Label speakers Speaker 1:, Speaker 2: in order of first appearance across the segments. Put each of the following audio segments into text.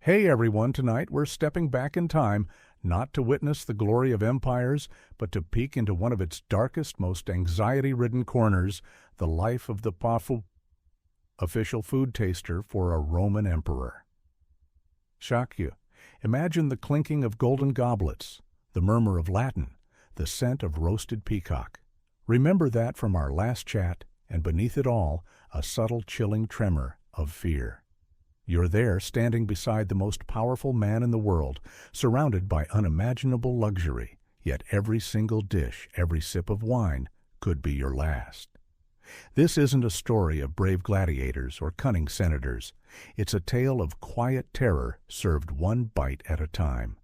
Speaker 1: Hey everyone, tonight we're stepping back in time, not to witness the glory of empires, but to peek into one of its darkest, most anxiety-ridden corners, the life of the powerful official food taster for a Roman emperor. Shock you. Imagine the clinking of golden goblets, the murmur of Latin, the scent of roasted peacock. Remember that from our last chat, and beneath it all, a subtle chilling tremor of fear. You're there, standing beside the most powerful man in the world, surrounded by unimaginable luxury, yet every single dish, every sip of wine, could be your last. This isn't a story of brave gladiators or cunning senators. It's a tale of quiet terror served one bite at a time.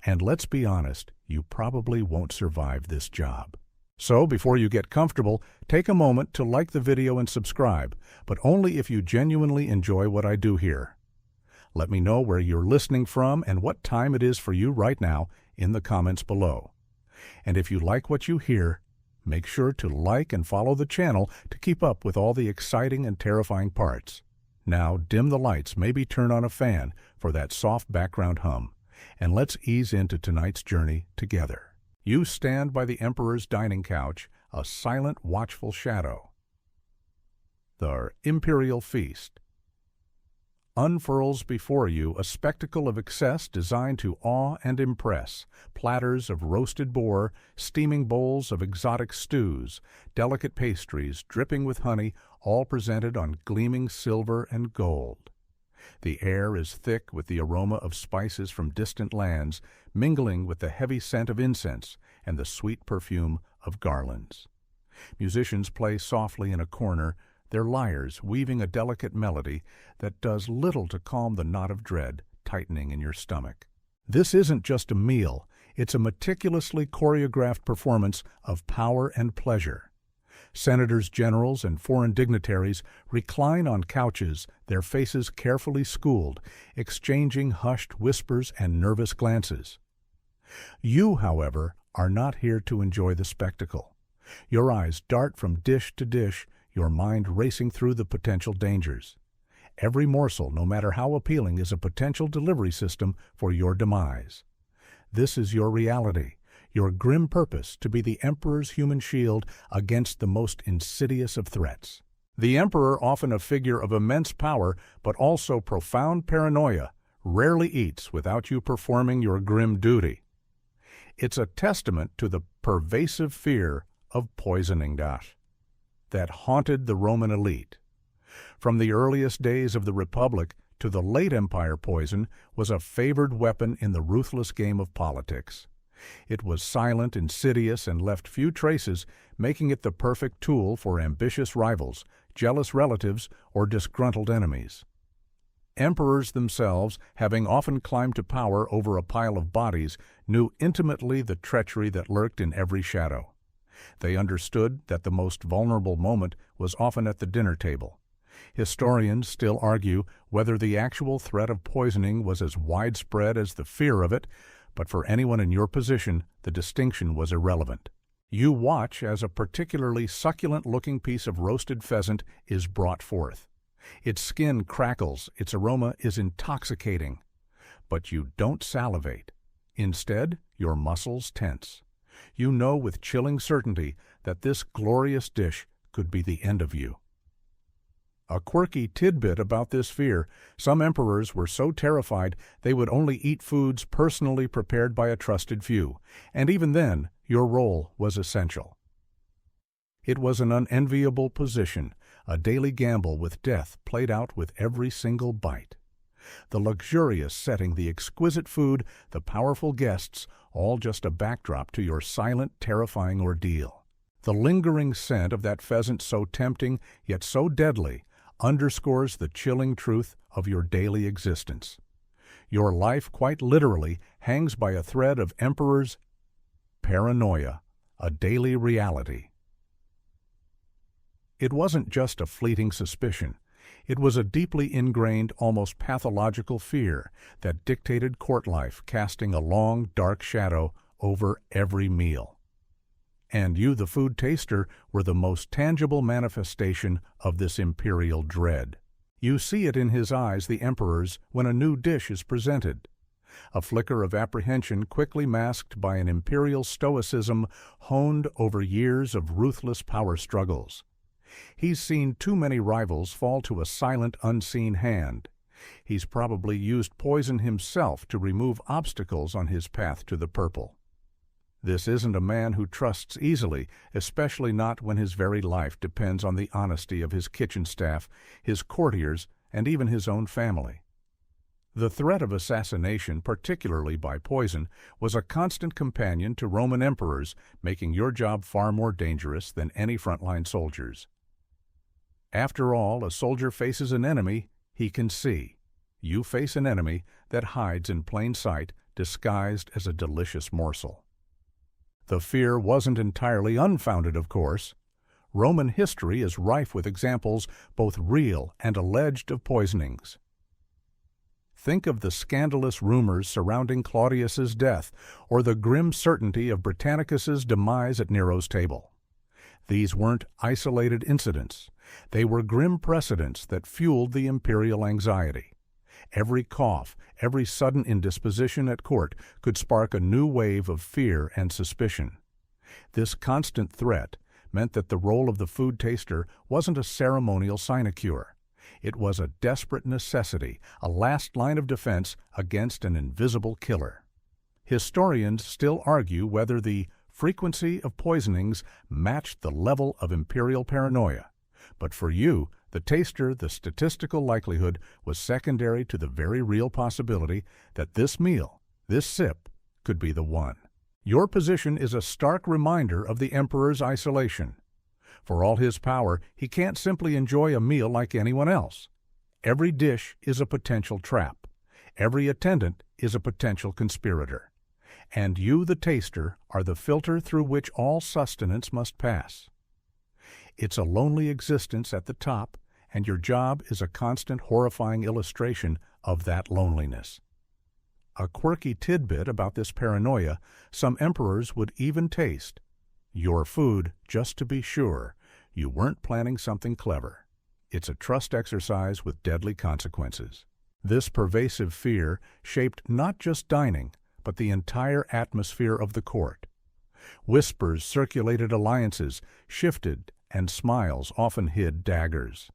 Speaker 1: And let's be honest, you probably won't survive this job. So, before you get comfortable, take a moment to like the video and subscribe, but only if you genuinely enjoy what I do here. Let me know where you're listening from and what time it is for you right now in the comments below. And if you like what you hear, make sure to like and follow the channel to keep up with all the exciting and terrifying parts. Now, dim the lights, maybe turn on a fan for that soft background hum, and let's ease into tonight's journey together. You stand by the emperor's dining couch, a silent, watchful shadow. The imperial feast unfurls before you, a spectacle of excess designed to awe and impress. Platters of roasted boar, steaming bowls of exotic stews, delicate pastries dripping with honey, all presented on gleaming silver and gold. The air is thick with the aroma of spices from distant lands, mingling with the heavy scent of incense and the sweet perfume of garlands. Musicians play softly in a corner, their lyres weaving a delicate melody that does little to calm the knot of dread tightening in your stomach. This isn't just a meal, it's a meticulously choreographed performance of power and pleasure. Senators, generals, and foreign dignitaries recline on couches, their faces carefully schooled, exchanging hushed whispers and nervous glances. You, however, are not here to enjoy the spectacle. Your eyes dart from dish to dish, your mind racing through the potential dangers. Every morsel, no matter how appealing, is a potential delivery system for your demise. This is your reality. Your grim purpose to be the emperor's human shield against the most insidious of threats. The emperor, often a figure of immense power but also profound paranoia, rarely eats without you performing your grim duty. It's a testament to the pervasive fear of poisoning that haunted the Roman elite. From the earliest days of the Republic to the late Empire, poison was a favored weapon in the ruthless game of politics. It was silent, insidious, and left few traces, making it the perfect tool for ambitious rivals, jealous relatives, or disgruntled enemies. Emperors themselves, having often climbed to power over a pile of bodies, knew intimately the treachery that lurked in every shadow. They understood that the most vulnerable moment was often at the dinner table. Historians still argue whether the actual threat of poisoning was as widespread as the fear of it, but for anyone in your position, the distinction was irrelevant. You watch as a particularly succulent-looking piece of roasted pheasant is brought forth. Its skin crackles, its aroma is intoxicating. But you don't salivate. Instead, your muscles tense. You know with chilling certainty that this glorious dish could be the end of you. A quirky tidbit about this fear: some emperors were so terrified they would only eat foods personally prepared by a trusted few, and even then, your role was essential. It was an unenviable position, a daily gamble with death played out with every single bite. The luxurious setting, the exquisite food, the powerful guests, all just a backdrop to your silent, terrifying ordeal. The lingering scent of that pheasant, so tempting yet so deadly, underscores the chilling truth of your daily existence. Your life, quite literally, hangs by a thread of emperor's paranoia, a daily reality. It wasn't just a fleeting suspicion. It was a deeply ingrained, almost pathological fear that dictated court life, casting a long, dark shadow over every meal. And you, the food taster, were the most tangible manifestation of this imperial dread. You see it in his eyes, the emperor's, when a new dish is presented. A flicker of apprehension quickly masked by an imperial stoicism honed over years of ruthless power struggles. He's seen too many rivals fall to a silent, unseen hand. He's probably used poison himself to remove obstacles on his path to the purple. This isn't a man who trusts easily, especially not when his very life depends on the honesty of his kitchen staff, his courtiers, and even his own family. The threat of assassination, particularly by poison, was a constant companion to Roman emperors, making your job far more dangerous than any frontline soldier's. After all, a soldier faces an enemy he can see. You face an enemy that hides in plain sight, disguised as a delicious morsel. The fear wasn't entirely unfounded, of course. Roman history is rife with examples, both real and alleged, of poisonings. Think of the scandalous rumors surrounding Claudius's death, or the grim certainty of Britannicus's demise at Nero's table. These weren't isolated incidents. They were grim precedents that fueled the imperial anxiety. Every cough, every sudden indisposition at court could spark a new wave of fear and suspicion. This constant threat meant that the role of the food taster wasn't a ceremonial sinecure. It was a desperate necessity, a last line of defense against an invisible killer. Historians still argue whether the frequency of poisonings matched the level of imperial paranoia. But for you, the taster, the statistical likelihood was secondary to the very real possibility that this meal, this sip, could be the one. Your position is a stark reminder of the emperor's isolation. For all his power, he can't simply enjoy a meal like anyone else. Every dish is a potential trap. Every attendant is a potential conspirator. And you, the taster, are the filter through which all sustenance must pass. It's a lonely existence at the top, and your job is a constant, horrifying illustration of that loneliness. A quirky tidbit about this paranoia, some emperors would even taste your food just to be sure you weren't planning something clever. It's a trust exercise with deadly consequences. This pervasive fear shaped not just dining, but the entire atmosphere of the court. Whispers circulated alliances, shifted, and smiles often hid daggers.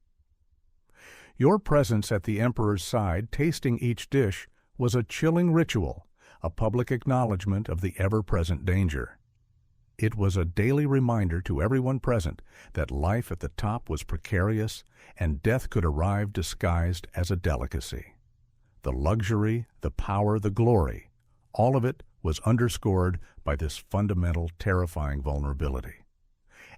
Speaker 1: Your presence at the emperor's side, tasting each dish, was a chilling ritual, a public acknowledgment of the ever-present danger. It was a daily reminder to everyone present that life at the top was precarious and death could arrive disguised as a delicacy. The luxury, the power, the glory, all of it was underscored by this fundamental, terrifying vulnerability.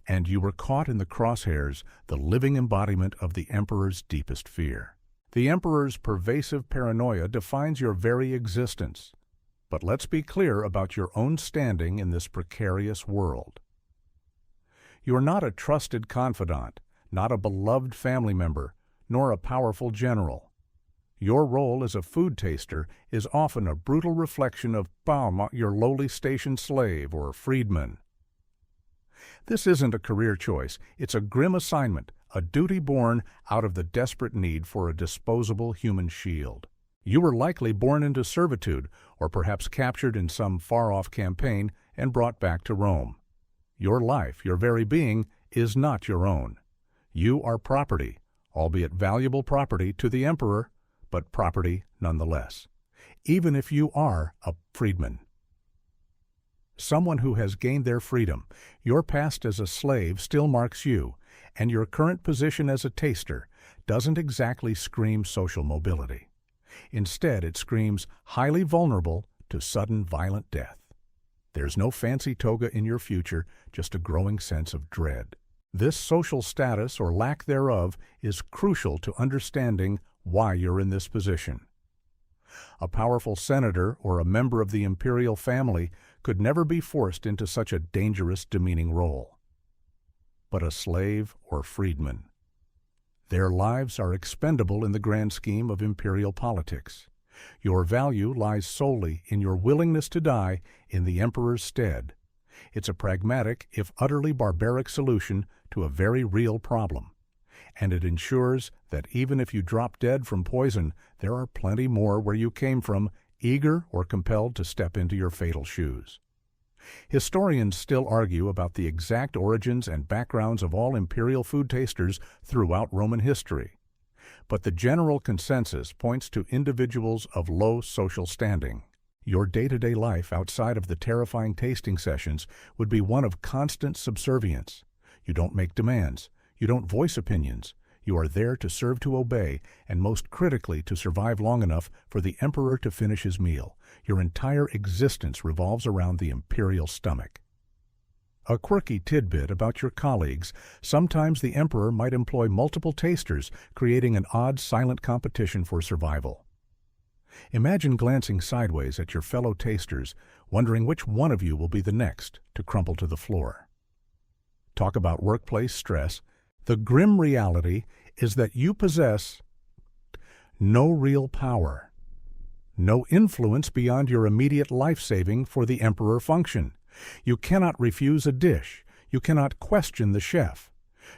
Speaker 1: And you were caught in the crosshairs, the living embodiment of the emperor's deepest fear. The emperor's pervasive paranoia defines your very existence. But let's be clear about your own standing in this precarious world. You are not a trusted confidant, not a beloved family member, nor a powerful general. Your role as a food taster is often a brutal reflection of your lowly station slave or freedman. This isn't a career choice. It's a grim assignment, a duty born out of the desperate need for a disposable human shield. You were likely born into servitude, or perhaps captured in some far-off campaign and brought back to Rome. Your life, your very being, is not your own. You are property, albeit valuable property to the emperor, but property nonetheless, even if you are a freedman. Someone who has gained their freedom, your past as a slave still marks you, and your current position as a taster doesn't exactly scream social mobility. Instead, it screams highly vulnerable to sudden violent death. There's no fancy toga in your future, just a growing sense of dread. This social status, or lack thereof, is crucial to understanding why you're in this position. A powerful senator or a member of the imperial family could never be forced into such a dangerous, demeaning role. But a slave or freedman, their lives are expendable in the grand scheme of imperial politics. Your value lies solely in your willingness to die in the emperor's stead. It's a pragmatic, if utterly barbaric, solution to a very real problem. And it ensures that even if you drop dead from poison, there are plenty more where you came from, eager or compelled to step into your fatal shoes. Historians still argue about the exact origins and backgrounds of all imperial food tasters throughout Roman history. But the general consensus points to individuals of low social standing. Your day-to-day life outside of the terrifying tasting sessions would be one of constant subservience. You don't make demands. You don't voice opinions. You are there to serve, to obey, and most critically to survive long enough for the emperor to finish his meal. Your entire existence revolves around the imperial stomach. A quirky tidbit about your colleagues: sometimes the emperor might employ multiple tasters, creating an odd silent competition for survival. Imagine glancing sideways at your fellow tasters, wondering which one of you will be the next to crumple to the floor. Talk about workplace stress. The grim reality is that you possess no real power, no influence beyond your immediate life-saving for the emperor function. You cannot refuse a dish. You cannot question the chef.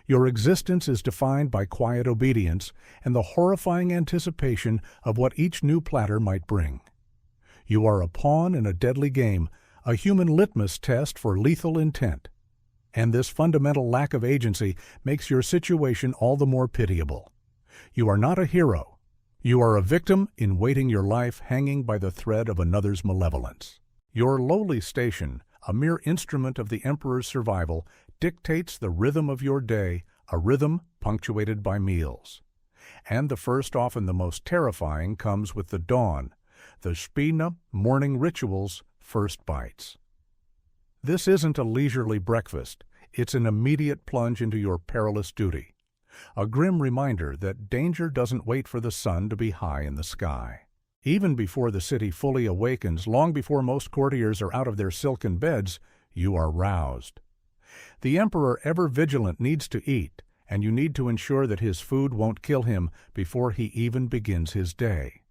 Speaker 1: Your existence is defined by quiet obedience and the horrifying anticipation of what each new platter might bring. You are a pawn in a deadly game, a human litmus test for lethal intent. And this fundamental lack of agency makes your situation all the more pitiable. You are not a hero. You are a victim in waiting your life hanging by the thread of another's malevolence. Your lowly station, a mere instrument of the emperor's survival, dictates the rhythm of your day, a rhythm punctuated by meals. And the first, often the most terrifying, comes with the dawn, the Spina morning ritual's first bites. This isn't a leisurely breakfast. It's an immediate plunge into your perilous duty, a grim reminder that danger doesn't wait for the sun to be high in the sky. Even before the city fully awakens, long before most courtiers are out of their silken beds, you are roused. The emperor, ever vigilant, needs to eat, and you need to ensure that his food won't kill him before he even begins his day.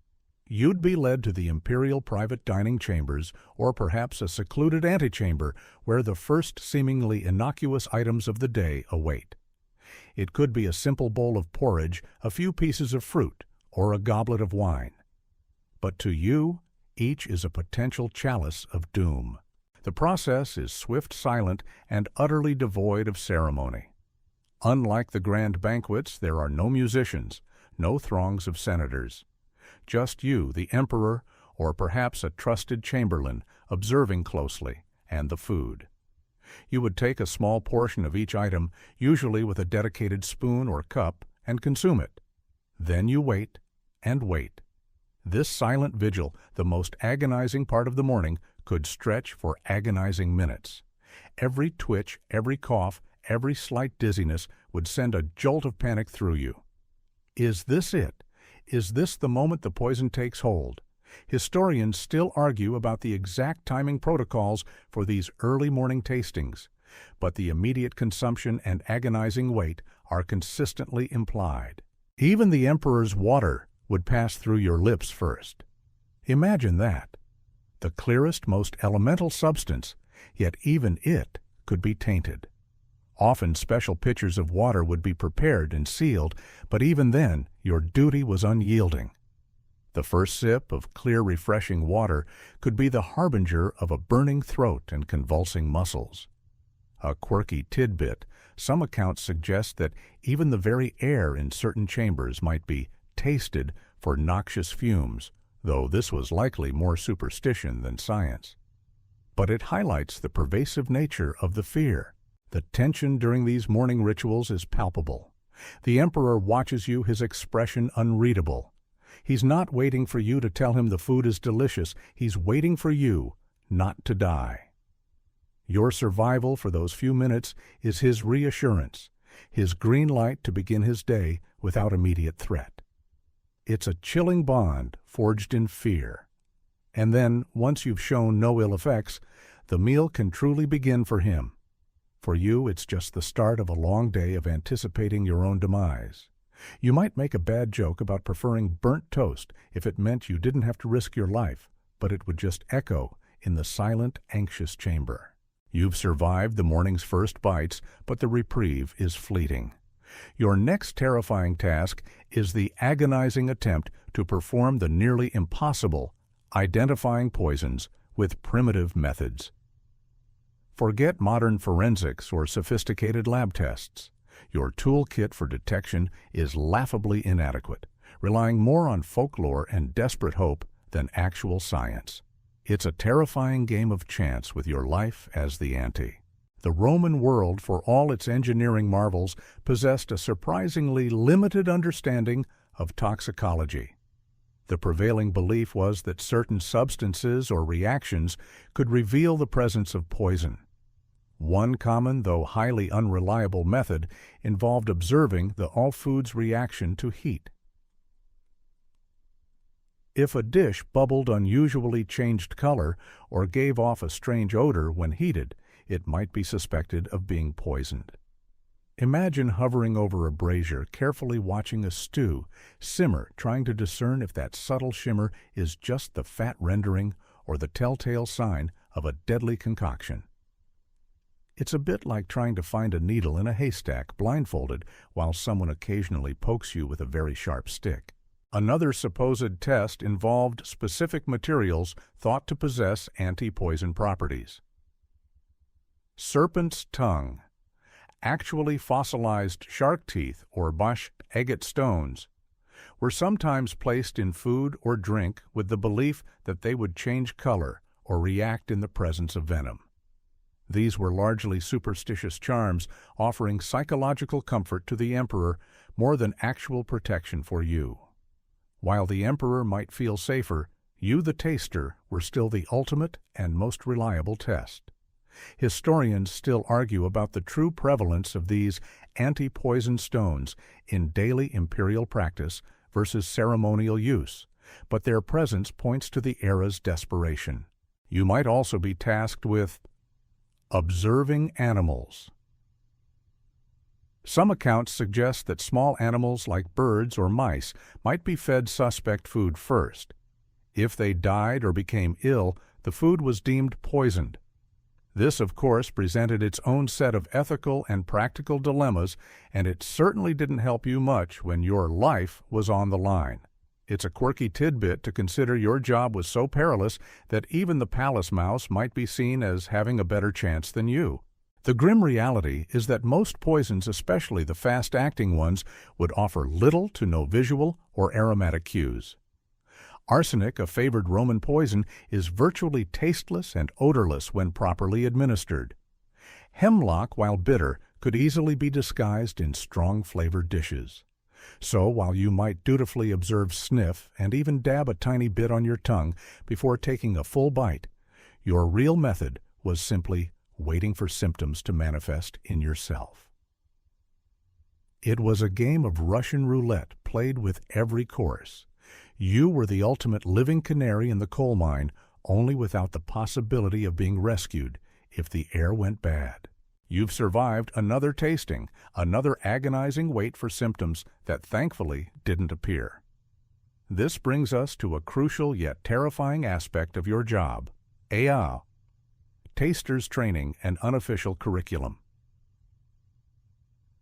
Speaker 1: You'd be led to the imperial private dining chambers, or perhaps a secluded antechamber where the first seemingly innocuous items of the day await. It could be a simple bowl of porridge, a few pieces of fruit, or a goblet of wine. But to you, each is a potential chalice of doom. The process is swift, silent, and utterly devoid of ceremony. Unlike the grand banquets, there are no musicians, no throngs of senators. Just you, the emperor, or perhaps a trusted chamberlain, observing closely, and the food. You would take a small portion of each item, usually with a dedicated spoon or cup, and consume it. Then you wait and wait. This silent vigil, the most agonizing part of the morning, could stretch for agonizing minutes. Every twitch, every cough, every slight dizziness would send a jolt of panic through you. Is this it? Is this the moment the poison takes hold? Historians still argue about the exact timing protocols for these early morning tastings, but the immediate consumption and agonizing wait are consistently implied. Even the emperor's water would pass through your lips first. Imagine that. The clearest, most elemental substance, yet even it could be tainted. Often special pitchers of water would be prepared and sealed, but even then your duty was unyielding. The first sip of clear, refreshing water could be the harbinger of a burning throat and convulsing muscles. A quirky tidbit: some accounts suggest that even the very air in certain chambers might be tasted for noxious fumes, though this was likely more superstition than science. But it highlights the pervasive nature of the fear. The tension during these morning rituals is palpable. The emperor watches you, his expression unreadable. He's not waiting for you to tell him the food is delicious. He's waiting for you not to die. Your survival for those few minutes is his reassurance, his green light to begin his day without immediate threat. It's a chilling bond forged in fear. And then, once you've shown no ill effects, the meal can truly begin for him. For you, it's just the start of a long day of anticipating your own demise. You might make a bad joke about preferring burnt toast if it meant you didn't have to risk your life, but it would just echo in the silent, anxious chamber. You've survived the morning's first bites, but the reprieve is fleeting. Your next terrifying task is the agonizing attempt to perform the nearly impossible, identifying poisons with primitive methods. Forget modern forensics or sophisticated lab tests. Your toolkit for detection is laughably inadequate, relying more on folklore and desperate hope than actual science. It's a terrifying game of chance with your life as the ante. The Roman world, for all its engineering marvels, possessed a surprisingly limited understanding of toxicology. The prevailing belief was that certain substances or reactions could reveal the presence of poison. One common, though highly unreliable method involved observing the all food's reaction to heat. If a dish bubbled unusually changed color or gave off a strange odor when heated, it might be suspected of being poisoned. Imagine hovering over a brazier, carefully watching a stew simmer, trying to discern if that subtle shimmer is just the fat rendering or the telltale sign of a deadly concoction. It's a bit like trying to find a needle in a haystack blindfolded while someone occasionally pokes you with a very sharp stick. Another supposed test involved specific materials thought to possess anti-poison properties. Serpent's tongue, actually fossilized shark teeth or bush agate stones, were sometimes placed in food or drink with the belief that they would change color or react in the presence of venom. These were largely superstitious charms, offering psychological comfort to the emperor more than actual protection for you. While the emperor might feel safer, you, the taster, were still the ultimate and most reliable test. Historians still argue about the true prevalence of these anti-poison stones in daily imperial practice versus ceremonial use, but their presence points to the era's desperation. You might also be tasked with observing animals. Some accounts suggest that small animals like birds or mice might be fed suspect food first. If they died or became ill, the food was deemed poisoned. This, of course, presented its own set of ethical and practical dilemmas, and it certainly didn't help you much when your life was on the line. It's a quirky tidbit to consider your job was so perilous that even the palace mouse might be seen as having a better chance than you. The grim reality is that most poisons, especially the fast-acting ones, would offer little to no visual or aromatic cues. Arsenic, a favored Roman poison, is virtually tasteless and odorless when properly administered. Hemlock, while bitter, could easily be disguised in strong-flavored dishes. So, while you might dutifully observe sniff and even dab a tiny bit on your tongue before taking a full bite, your real method was simply waiting for symptoms to manifest in yourself. It was a game of Russian roulette played with every course. You were the ultimate living canary in the coal mine, only without the possibility of being rescued if the air went bad. You've survived another tasting, another agonizing wait for symptoms that thankfully didn't appear. This brings us to a crucial yet terrifying aspect of your job: taster's training and unofficial curriculum.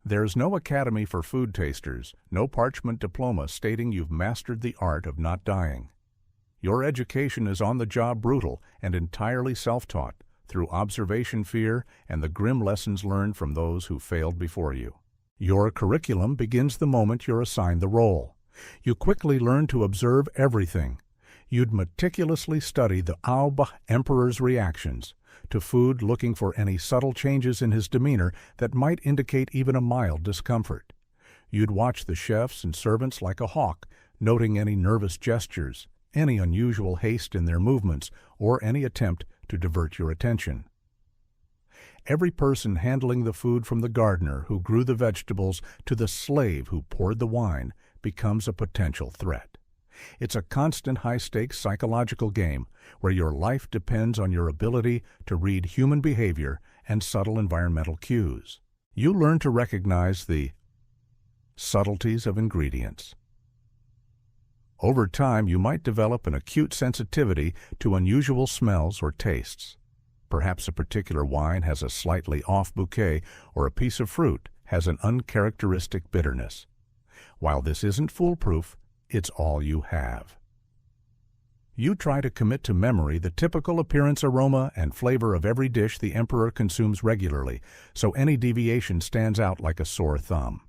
Speaker 1: There's no academy for food tasters, no parchment diploma stating you've mastered the art of not dying. Your education is on-the-job brutal and entirely self-taught, through observation fear and the grim lessons learned from those who failed before you. Your curriculum begins the moment you're assigned the role. You quickly learn to observe everything. You'd meticulously study the emperor's reactions to food, looking for any subtle changes in his demeanor that might indicate even a mild discomfort. You'd watch the chefs and servants like a hawk, noting any nervous gestures, any unusual haste in their movements, or any attempt to divert your attention. Every person handling the food, from the gardener who grew the vegetables to the slave who poured the wine, becomes a potential threat. It's a constant high-stakes psychological game where your life depends on your ability to read human behavior and subtle environmental cues. You learn to recognize the subtleties of ingredients. Over time, you might develop an acute sensitivity to unusual smells or tastes. Perhaps a particular wine has a slightly off bouquet, or a piece of fruit has an uncharacteristic bitterness. While this isn't foolproof, it's all you have. You try to commit to memory the typical appearance, aroma, and flavor of every dish the emperor consumes regularly, so any deviation stands out like a sore thumb.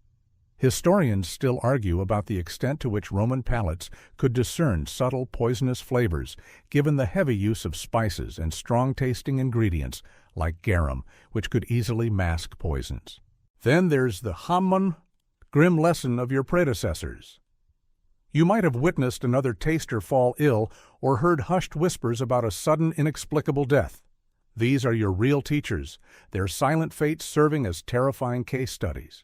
Speaker 1: Historians still argue about the extent to which Roman palates could discern subtle poisonous flavors, given the heavy use of spices and strong-tasting ingredients like garum, which could easily mask poisons. Then there's the grim lesson of your predecessors. You might have witnessed another taster fall ill or heard hushed whispers about a sudden, inexplicable death. These are your real teachers, their silent fates serving as terrifying case studies.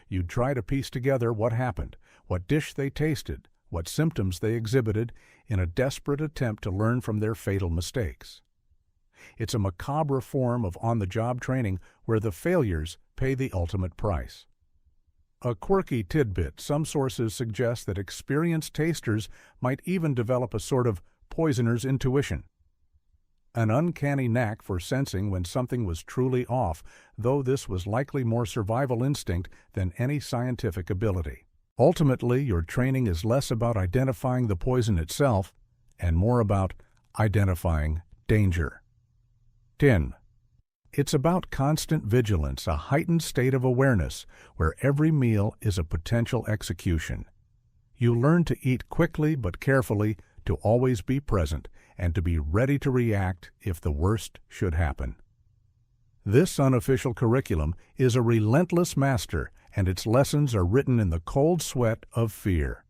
Speaker 1: You'd try to piece together what happened, what dish they tasted, what symptoms they exhibited, in a desperate attempt to learn from their fatal mistakes. It's a macabre form of on-the-job training where the failures pay the ultimate price. A quirky tidbit: some sources suggest that experienced tasters might even develop a sort of poisoner's intuition, an uncanny knack for sensing when something was truly off, though this was likely more survival instinct than any scientific ability. Ultimately, your training is less about identifying the poison itself and more about identifying danger. 10. It's about constant vigilance, a heightened state of awareness where every meal is a potential execution. You learn to eat quickly but carefully, to always be present, and to be ready to react if the worst should happen. This unofficial curriculum is a relentless master, and its lessons are written in the cold sweat of fear.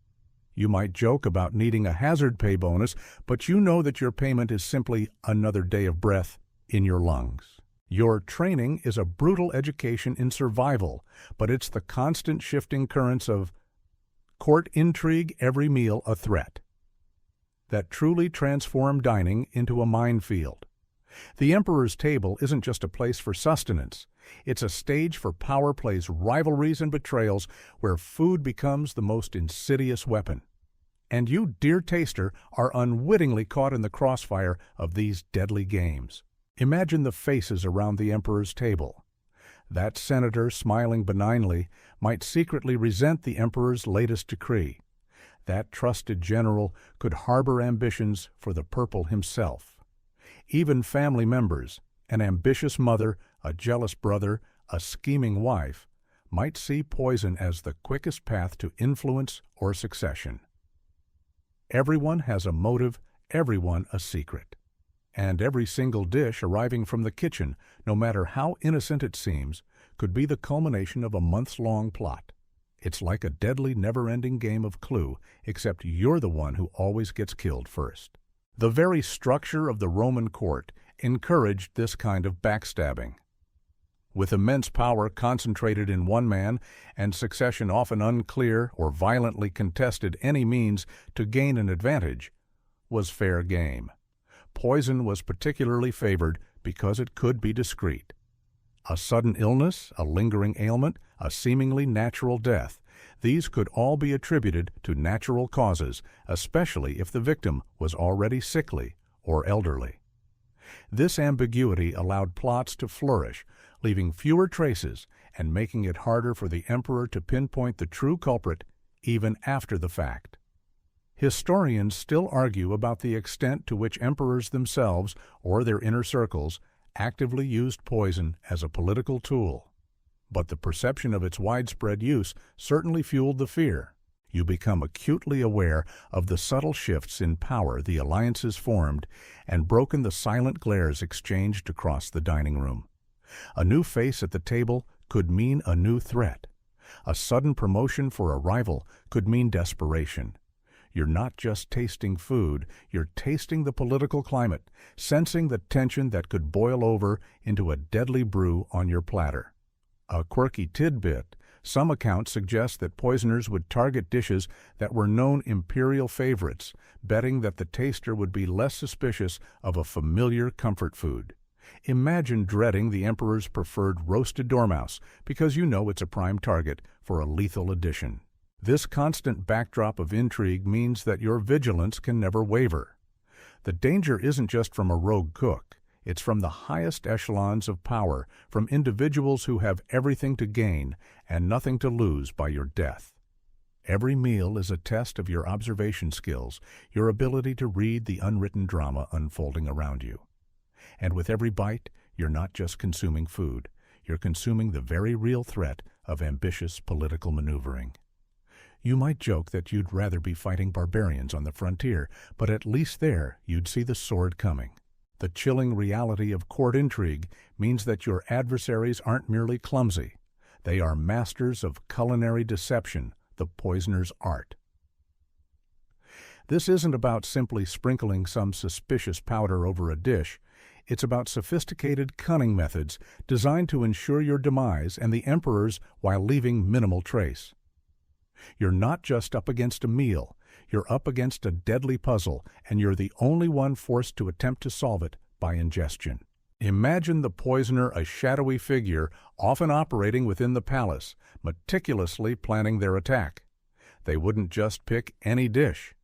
Speaker 1: You might joke about needing a hazard pay bonus, but you know that your payment is simply another day of breath in your lungs. Your training is a brutal education in survival, but it's the constant shifting currents of court intrigue, every meal a threat, that truly transform dining into a minefield. The emperor's table isn't just a place for sustenance. It's a stage for power plays, rivalries, and betrayals where food becomes the most insidious weapon. And you, dear taster, are unwittingly caught in the crossfire of these deadly games. Imagine the faces around the emperor's table. That senator, smiling benignly, might secretly resent the emperor's latest decree. That trusted general could harbor ambitions for the purple himself. Even family members, an ambitious mother, a jealous brother, a scheming wife, might see poison as the quickest path to influence or succession. Everyone has a motive, everyone a secret. And every single dish arriving from the kitchen, no matter how innocent it seems, could be the culmination of a months-long plot. It's like a deadly, never-ending game of Clue, except you're the one who always gets killed first. The very structure of the Roman court encouraged this kind of backstabbing. With immense power concentrated in one man and succession often unclear or violently contested, any means to gain an advantage was fair game. Poison was particularly favored because it could be discreet. A sudden illness, a lingering ailment, a seemingly natural death, these could all be attributed to natural causes, especially if the victim was already sickly or elderly. This ambiguity allowed plots to flourish, leaving fewer traces and making it harder for the emperor to pinpoint the true culprit even after the fact. Historians still argue about the extent to which emperors themselves or their inner circles actively used poison as a political tool. But the perception of its widespread use certainly fueled the fear. You become acutely aware of the subtle shifts in power the alliances formed and broken the silent glares exchanged across the dining room. A new face at the table could mean a new threat. A sudden promotion for a rival could mean desperation. You're not just tasting food, you're tasting the political climate, sensing the tension that could boil over into a deadly brew on your platter. A quirky tidbit: some accounts suggest that poisoners would target dishes that were known imperial favorites, betting that the taster would be less suspicious of a familiar comfort food. Imagine dreading the emperor's preferred roasted dormouse because you know it's a prime target for a lethal addition. This constant backdrop of intrigue means that your vigilance can never waver. The danger isn't just from a rogue cook, It's from the highest echelons of power, from individuals who have everything to gain and nothing to lose by your death. Every meal is a test of your observation skills, your ability to read the unwritten drama unfolding around you. And with every bite, you're not just consuming food, you're consuming the very real threat of ambitious political maneuvering. You might joke that you'd rather be fighting barbarians on the frontier, but at least there you'd see the sword coming. The chilling reality of court intrigue means that your adversaries aren't merely clumsy. They are masters of culinary deception, the poisoner's art. This isn't about simply sprinkling some suspicious powder over a dish. It's about sophisticated cunning methods designed to ensure your demise and the emperor's while leaving minimal trace. You're not just up against a meal, you're up against a deadly puzzle, and you're the only one forced to attempt to solve it by ingestion. Imagine the poisoner a shadowy figure, often operating within the palace, meticulously planning their attack. They wouldn't just pick any dish.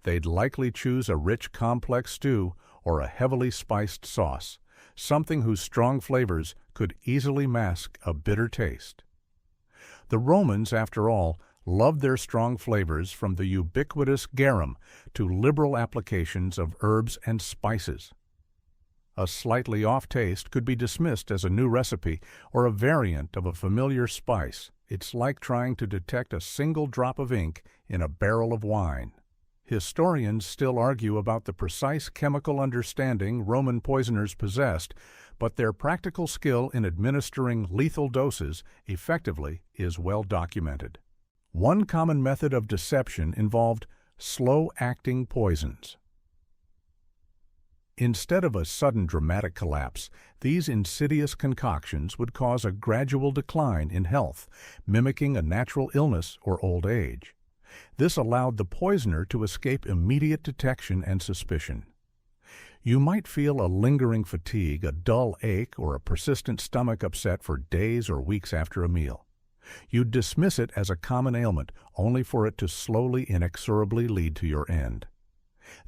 Speaker 1: They'd likely choose a rich, complex stew or a heavily spiced sauce, something whose strong flavors could easily mask a bitter taste. The Romans, after all, loved their strong flavors, from the ubiquitous garum to liberal applications of herbs and spices. A slightly off taste could be dismissed as a new recipe or a variant of a familiar spice. It's like trying to detect a single drop of ink in a barrel of wine. Historians still argue about the precise chemical understanding Roman poisoners possessed, but their practical skill in administering lethal doses effectively is well documented. One common method of deception involved slow-acting poisons. Instead of a sudden dramatic collapse, these insidious concoctions would cause a gradual decline in health, mimicking a natural illness or old age. This allowed the poisoner to escape immediate detection and suspicion. You might feel a lingering fatigue, a dull ache, or a persistent stomach upset for days or weeks after a meal. You'd dismiss it as a common ailment, only for it to slowly, inexorably lead to your end.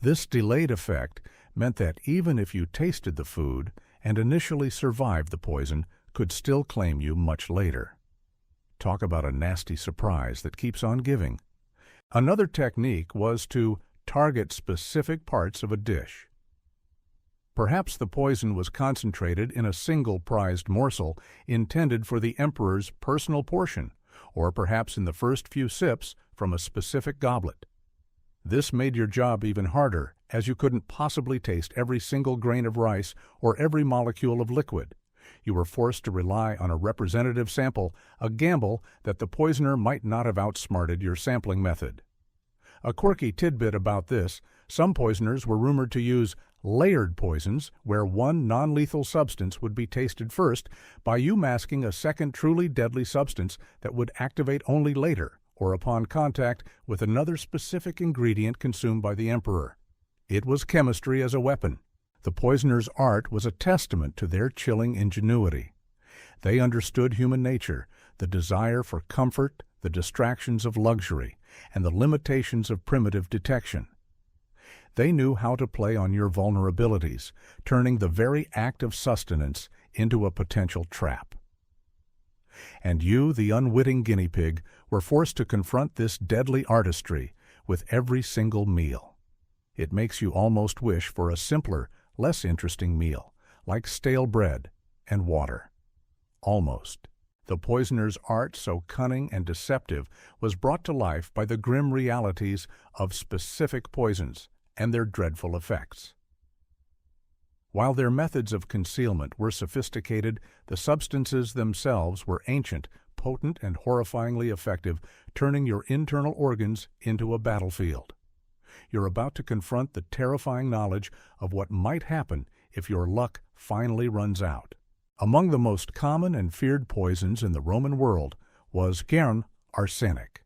Speaker 1: This delayed effect meant that even if you tasted the food and initially survived the poison, could still claim you much later. Talk about a nasty surprise that keeps on giving. Another technique was to target specific parts of a dish. Perhaps the poison was concentrated in a single prized morsel intended for the emperor's personal portion, or perhaps in the first few sips from a specific goblet. This made your job even harder, as you couldn't possibly taste every single grain of rice or every molecule of liquid. You were forced to rely on a representative sample, a gamble that the poisoner might not have outsmarted your sampling method. A quirky tidbit about this: some poisoners were rumored to use layered poisons, where one non-lethal substance would be tasted first, by you masking a second truly deadly substance that would activate only later, or upon contact with another specific ingredient consumed by the emperor. It was chemistry as a weapon. The poisoner's art was a testament to their chilling ingenuity. They understood human nature, the desire for comfort, the distractions of luxury, and the limitations of primitive detection. They knew how to play on your vulnerabilities, turning the very act of sustenance into a potential trap. And you, the unwitting guinea pig, were forced to confront this deadly artistry with every single meal. It makes you almost wish for a simpler, less interesting meal, like stale bread and water. Almost. The poisoner's art, so cunning and deceptive, was brought to life by the grim realities of specific poisons and their dreadful effects. While their methods of concealment were sophisticated, the substances themselves were ancient, potent, and horrifyingly effective, turning your internal organs into a battlefield. You're about to confront the terrifying knowledge of what might happen if your luck finally runs out. Among the most common and feared poisons in the Roman world was arsenic.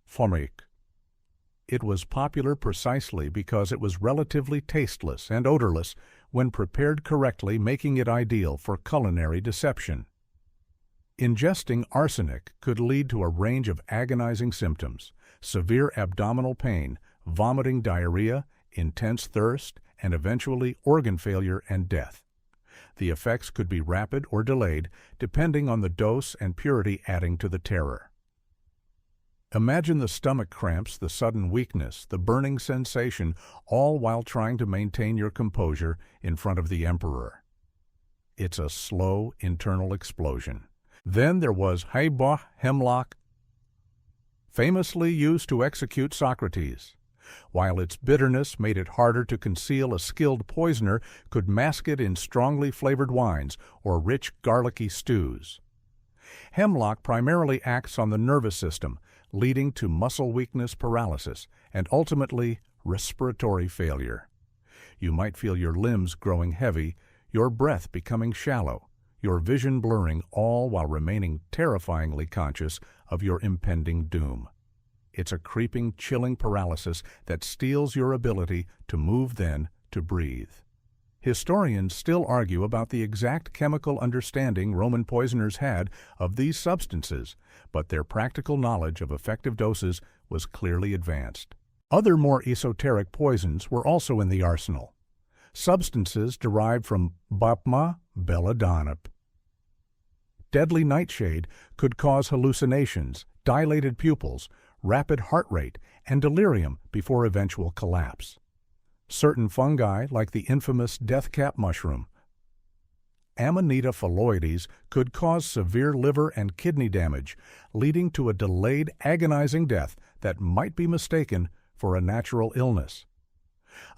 Speaker 1: Formic. It was popular precisely because it was relatively tasteless and odorless when prepared correctly, making it ideal for culinary deception. Ingesting arsenic could lead to a range of agonizing symptoms: severe abdominal pain, vomiting, diarrhea, intense thirst, and eventually organ failure and death. The effects could be rapid or delayed, depending on the dose and purity adding to the terror. Imagine the stomach cramps, the sudden weakness, the burning sensation, all while trying to maintain your composure in front of the emperor. It's a slow internal explosion. Then there was hemlock, famously used to execute Socrates. While its bitterness made it harder to conceal, a skilled poisoner could mask it in strongly flavored wines or rich garlicky stews. Hemlock primarily acts on the nervous system, leading to muscle weakness, paralysis, and ultimately respiratory failure. You might feel your limbs growing heavy, your breath becoming shallow, your vision blurring, all while remaining terrifyingly conscious of your impending doom. It's a creeping, chilling paralysis that steals your ability to move, then to breathe. Historians still argue about the exact chemical understanding Roman poisoners had of these substances, but their practical knowledge of effective doses was clearly advanced. Other more esoteric poisons were also in the arsenal. Substances derived from belladonna. Deadly nightshade could cause hallucinations, dilated pupils, rapid heart rate, and delirium before eventual collapse. Certain fungi, like the infamous death cap mushroom, Amanita phalloides, could cause severe liver and kidney damage, leading to a delayed, agonizing death that might be mistaken for a natural illness.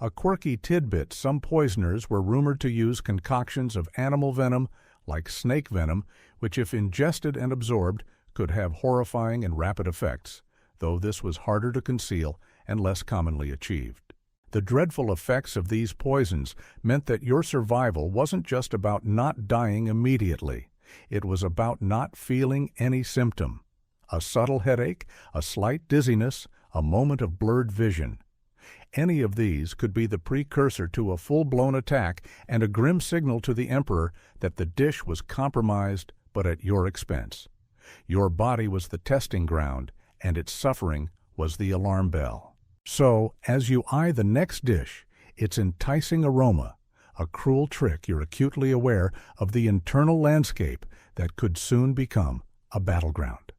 Speaker 1: A quirky tidbit: some poisoners were rumored to use concoctions of animal venom, like snake venom, which, if ingested and absorbed, could have horrifying and rapid effects, though this was harder to conceal and less commonly achieved. The dreadful effects of these poisons meant that your survival wasn't just about not dying immediately. It was about not feeling any symptom. A subtle headache, a slight dizziness, a moment of blurred vision. Any of these could be the precursor to a full-blown attack and a grim signal to the emperor that the dish was compromised, but at your expense. Your body was the testing ground, and its suffering was the alarm bell. So, as you eye the next dish, its enticing aroma, a cruel trick, you're acutely aware of the internal landscape that could soon become a battleground.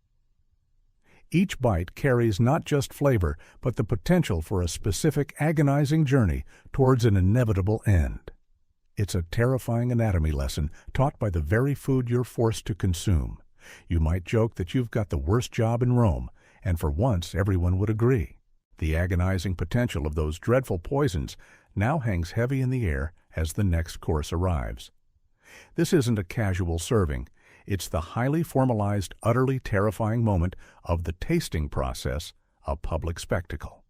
Speaker 1: Each bite carries not just flavor, but the potential for a specific, agonizing journey towards an inevitable end. It's a terrifying anatomy lesson taught by the very food you're forced to consume. You might joke that you've got the worst job in Rome, and for once everyone would agree. The agonizing potential of those dreadful poisons now hangs heavy in the air as the next course arrives. This isn't a casual serving. It's the highly formalized, utterly terrifying moment of the tasting process, a public spectacle.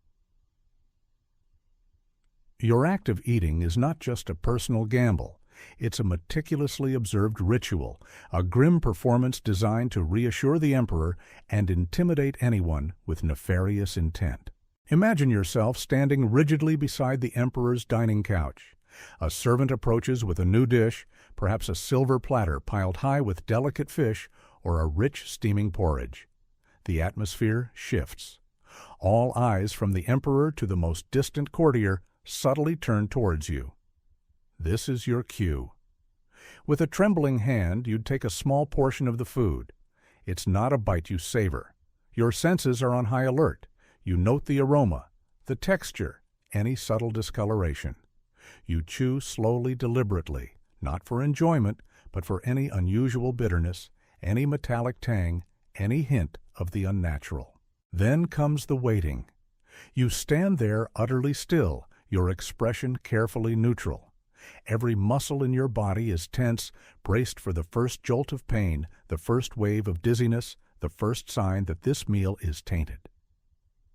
Speaker 1: Your act of eating is not just a personal gamble. It's a meticulously observed ritual, a grim performance designed to reassure the emperor and intimidate anyone with nefarious intent. Imagine yourself standing rigidly beside the emperor's dining couch. A servant approaches with a new dish, perhaps a silver platter piled high with delicate fish or a rich steaming porridge. The atmosphere shifts. All eyes, from the emperor to the most distant courtier, subtly turn towards you. This is your cue. With a trembling hand, you'd take a small portion of the food. It's not a bite you savor. Your senses are on high alert. You note the aroma, the texture, any subtle discoloration. You chew slowly, deliberately, not for enjoyment, but for any unusual bitterness, any metallic tang, any hint of the unnatural. Then comes the waiting. You stand there utterly still, your expression carefully neutral. Every muscle in your body is tense, braced for the first jolt of pain, the first wave of dizziness, the first sign that this meal is tainted.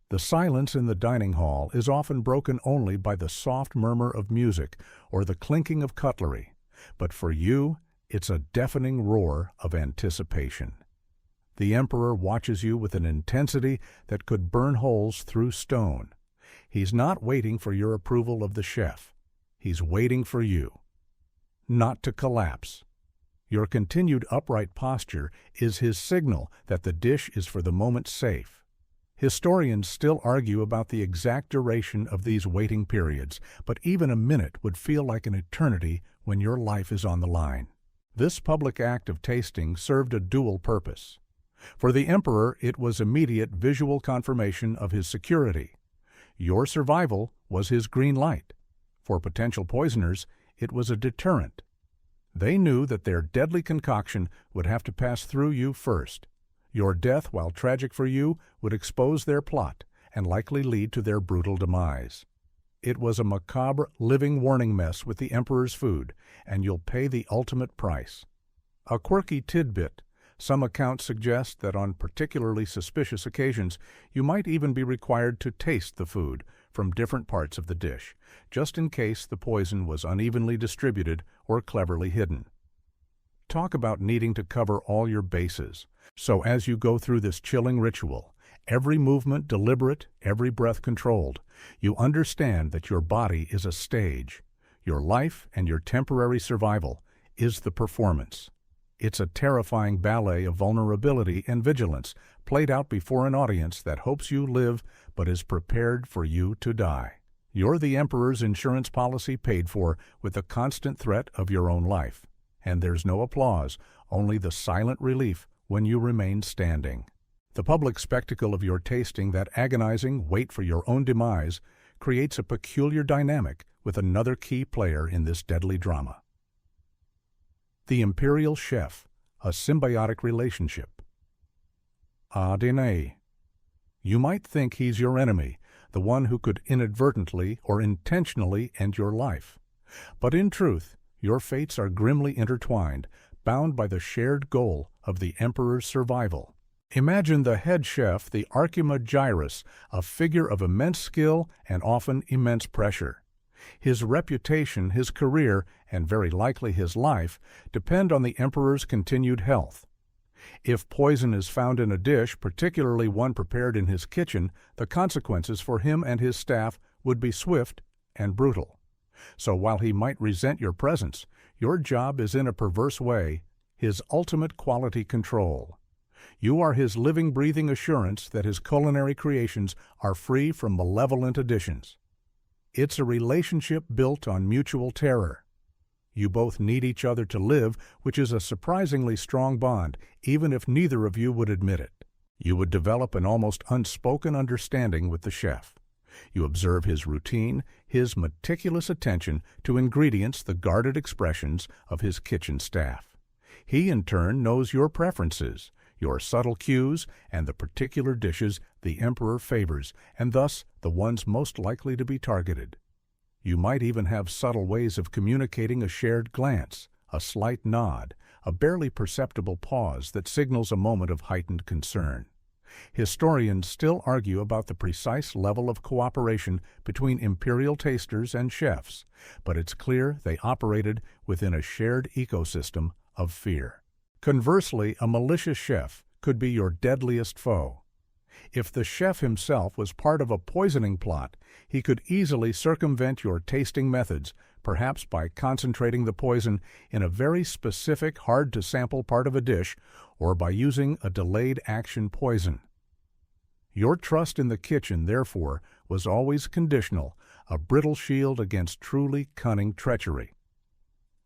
Speaker 1: The silence in the dining hall is often broken only by the soft murmur of music or the clinking of cutlery, but for you, it's a deafening roar of anticipation. The emperor watches you with an intensity that could burn holes through stone. He's not waiting for your approval of the chef. He's waiting for you. Not to collapse. Your continued upright posture is his signal that the dish is for the moment safe. Historians still argue about the exact duration of these waiting periods, but even a minute would feel like an eternity when your life is on the line. This public act of tasting served a dual purpose. For the emperor, it was immediate visual confirmation of his security. Your survival was his green light. For potential poisoners, it was a deterrent. They knew that their deadly concoction would have to pass through you first. Your death, while tragic for you, would expose their plot and likely lead to their brutal demise. It was a macabre, living warning mess with the emperor's food, and you'll pay the ultimate price. A quirky tidbit: some accounts suggest that on particularly suspicious occasions, you might even be required to taste the food from different parts of the dish, just in case the poison was unevenly distributed or cleverly hidden. Talk about needing to cover all your bases. So as you go through this chilling ritual, every movement deliberate, every breath controlled, you understand that your body is a stage. Your life and your temporary survival is the performance. It's a terrifying ballet of vulnerability and vigilance, played out before an audience that hopes you live but is prepared for you to die. You're the emperor's insurance policy paid for with the constant threat of your own life. And there's no applause, only the silent relief when you remain standing. The public spectacle of your tasting that agonizing wait for your own demise creates a peculiar dynamic with another key player in this deadly drama. The imperial chef, a symbiotic relationship. Dîner. You might think he's your enemy, the one who could inadvertently or intentionally end your life. But in truth, your fates are grimly intertwined, bound by the shared goal of the emperor's survival. Imagine the head chef, the Archimagirus, a figure of immense skill and often immense pressure. His reputation, his career, and very likely his life depend on the emperor's continued health. If poison is found in a dish, particularly one prepared in his kitchen, the consequences for him and his staff would be swift and brutal. So while he might resent your presence, your job is in a perverse way his ultimate quality control. You are his living, breathing assurance that his culinary creations are free from malevolent additions. It's a relationship built on mutual terror. You both need each other to live, which is a surprisingly strong bond, even if neither of you would admit it. You would develop an almost unspoken understanding with the chef. You observe his routine, his meticulous attention to ingredients, the guarded expressions of his kitchen staff. He, in turn, knows your preferences, your subtle cues, and the particular dishes the emperor favors, and thus the ones most likely to be targeted. You might even have subtle ways of communicating: a shared glance, a slight nod, a barely perceptible pause that signals a moment of heightened concern. Historians still argue about the precise level of cooperation between imperial tasters and chefs, but it's clear they operated within a shared ecosystem of fear. Conversely, a malicious chef could be your deadliest foe. If the chef himself was part of a poisoning plot, he could easily circumvent your tasting methods, perhaps by concentrating the poison in a very specific, hard-to-sample part of a dish, or by using a delayed-action poison. Your trust in the kitchen, therefore, was always conditional, a brittle shield against truly cunning treachery.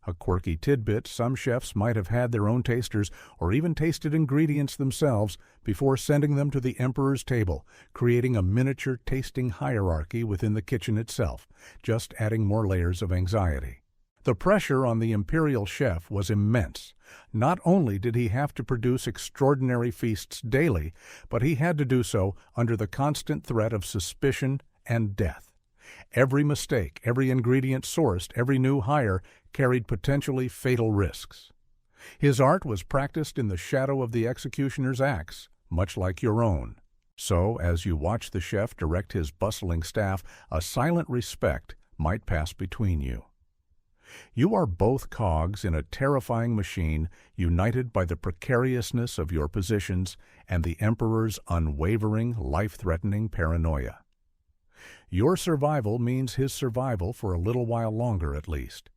Speaker 1: A quirky tidbit: some chefs might have had their own tasters or even tasted ingredients themselves before sending them to the emperor's table, creating a miniature tasting hierarchy within the kitchen itself, just adding more layers of anxiety. The pressure on the imperial chef was immense. Not only did he have to produce extraordinary feasts daily, but he had to do so under the constant threat of suspicion and death. Every mistake, every ingredient sourced, every new hire carried potentially fatal risks. His art was practiced in the shadow of the executioner's axe, much like your own. So, as you watch the chef direct his bustling staff, a silent respect might pass between you. You are both cogs in a terrifying machine, united by the precariousness of your positions and the emperor's unwavering, life-threatening paranoia. Your survival means his survival for a little while longer at least.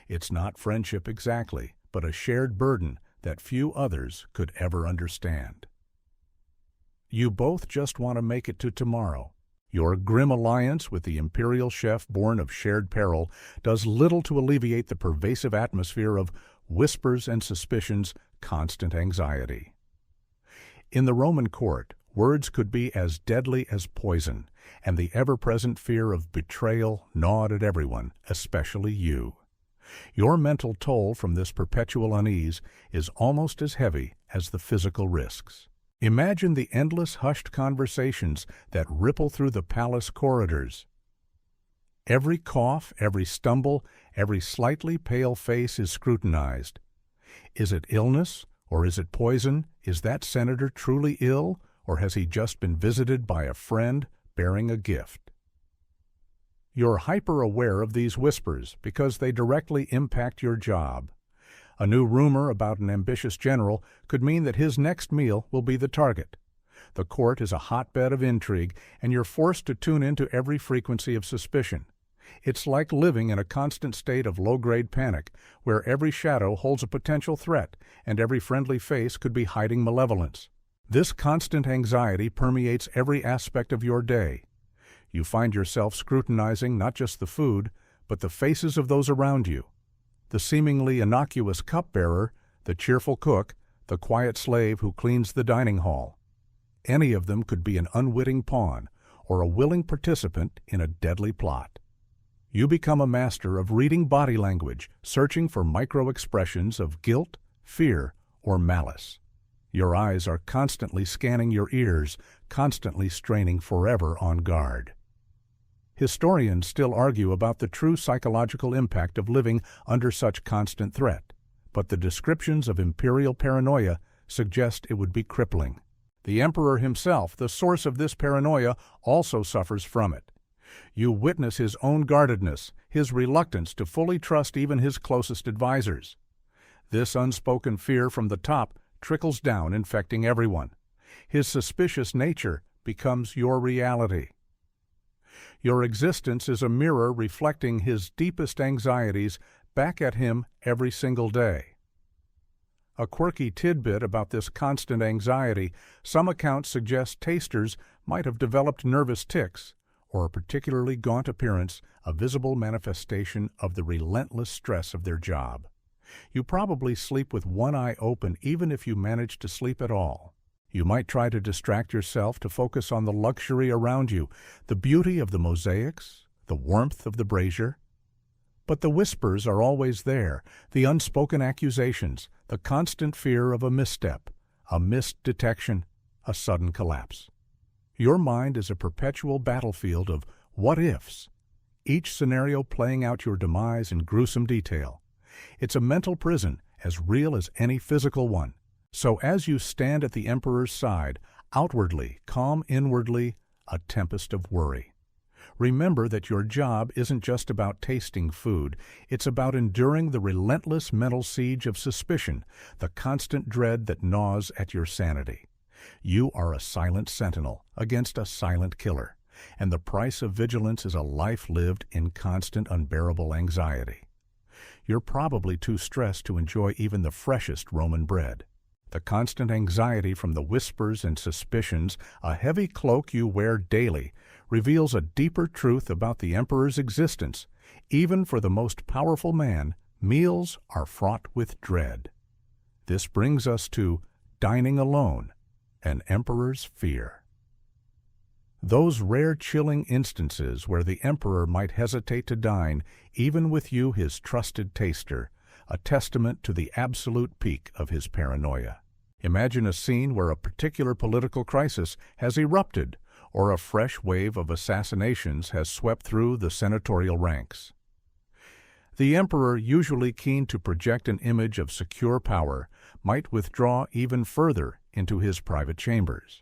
Speaker 1: It's not friendship exactly, but a shared burden that few others could ever understand. You both just want to make it to tomorrow. Your grim alliance with the imperial chef born of shared peril does little to alleviate the pervasive atmosphere of whispers and suspicions, constant anxiety. In the Roman court, words could be as deadly as poison, and the ever-present fear of betrayal gnawed at everyone, especially you. Your mental toll from this perpetual unease is almost as heavy as the physical risks. Imagine the endless hushed conversations that ripple through the palace corridors. Every cough, every stumble, every slightly pale face is scrutinized. Is it illness, or is it poison? Is that senator truly ill, or has he just been visited by a friend bearing a gift? You're hyper-aware of these whispers because they directly impact your job. A new rumor about an ambitious general could mean that his next meal will be the target. The court is a hotbed of intrigue, and you're forced to tune into every frequency of suspicion. It's like living in a constant state of low-grade panic, where every shadow holds a potential threat, and every friendly face could be hiding malevolence. This constant anxiety permeates every aspect of your day. You find yourself scrutinizing not just the food, but the faces of those around you. The seemingly innocuous cupbearer, the cheerful cook, the quiet slave who cleans the dining hall. Any of them could be an unwitting pawn or a willing participant in a deadly plot. You become a master of reading body language, searching for micro-expressions of guilt, fear, or malice. Your eyes are constantly scanning your ears, constantly straining forever on guard. Historians still argue about the true psychological impact of living under such constant threat, but the descriptions of imperial paranoia suggest it would be crippling. The emperor himself, the source of this paranoia, also suffers from it. You witness his own guardedness, his reluctance to fully trust even his closest advisors. This unspoken fear from the top trickles down, infecting everyone. His suspicious nature becomes your reality. Your existence is a mirror reflecting his deepest anxieties back at him every single day. A quirky tidbit about this constant anxiety: some accounts suggest tasters might have developed nervous tics, or a particularly gaunt appearance, a visible manifestation of the relentless stress of their job. You probably sleep with one eye open even if you manage to sleep at all. You might try to distract yourself to focus on the luxury around you, the beauty of the mosaics, the warmth of the brazier. But the whispers are always there, the unspoken accusations, the constant fear of a misstep, a missed detection, a sudden collapse. Your mind is a perpetual battlefield of what-ifs, each scenario playing out your demise in gruesome detail. It's a mental prison as real as any physical one. So as you stand at the emperor's side, outwardly, calm inwardly, a tempest of worry. Remember that your job isn't just about tasting food, it's about enduring the relentless mental siege of suspicion, the constant dread that gnaws at your sanity. You are a silent sentinel against a silent killer, and the price of vigilance is a life lived in constant, unbearable anxiety. You're probably too stressed to enjoy even the freshest Roman bread. The constant anxiety from the whispers and suspicions, a heavy cloak you wear daily, reveals a deeper truth about the emperor's existence. Even for the most powerful man, meals are fraught with dread. This brings us to dining alone, an emperor's fear. Those rare chilling instances where the emperor might hesitate to dine, even with you, his trusted taster, a testament to the absolute peak of his paranoia. Imagine a scene where a particular political crisis has erupted, or a fresh wave of assassinations has swept through the senatorial ranks. The emperor, usually keen to project an image of secure power, might withdraw even further into his private chambers.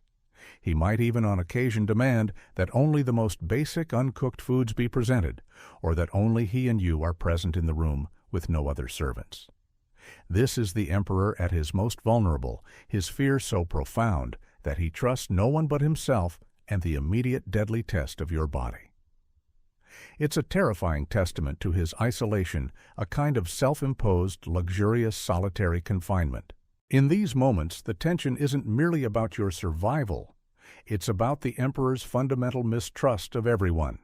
Speaker 1: He might even on occasion demand that only the most basic uncooked foods be presented, or that only he and you are present in the room with no other servants. This is the emperor at his most vulnerable, his fear so profound that he trusts no one but himself and the immediate deadly test of your body. It's a terrifying testament to his isolation, a kind of self-imposed, luxurious, solitary confinement. In these moments, the tension isn't merely about your survival. It's about the emperor's fundamental mistrust of everyone.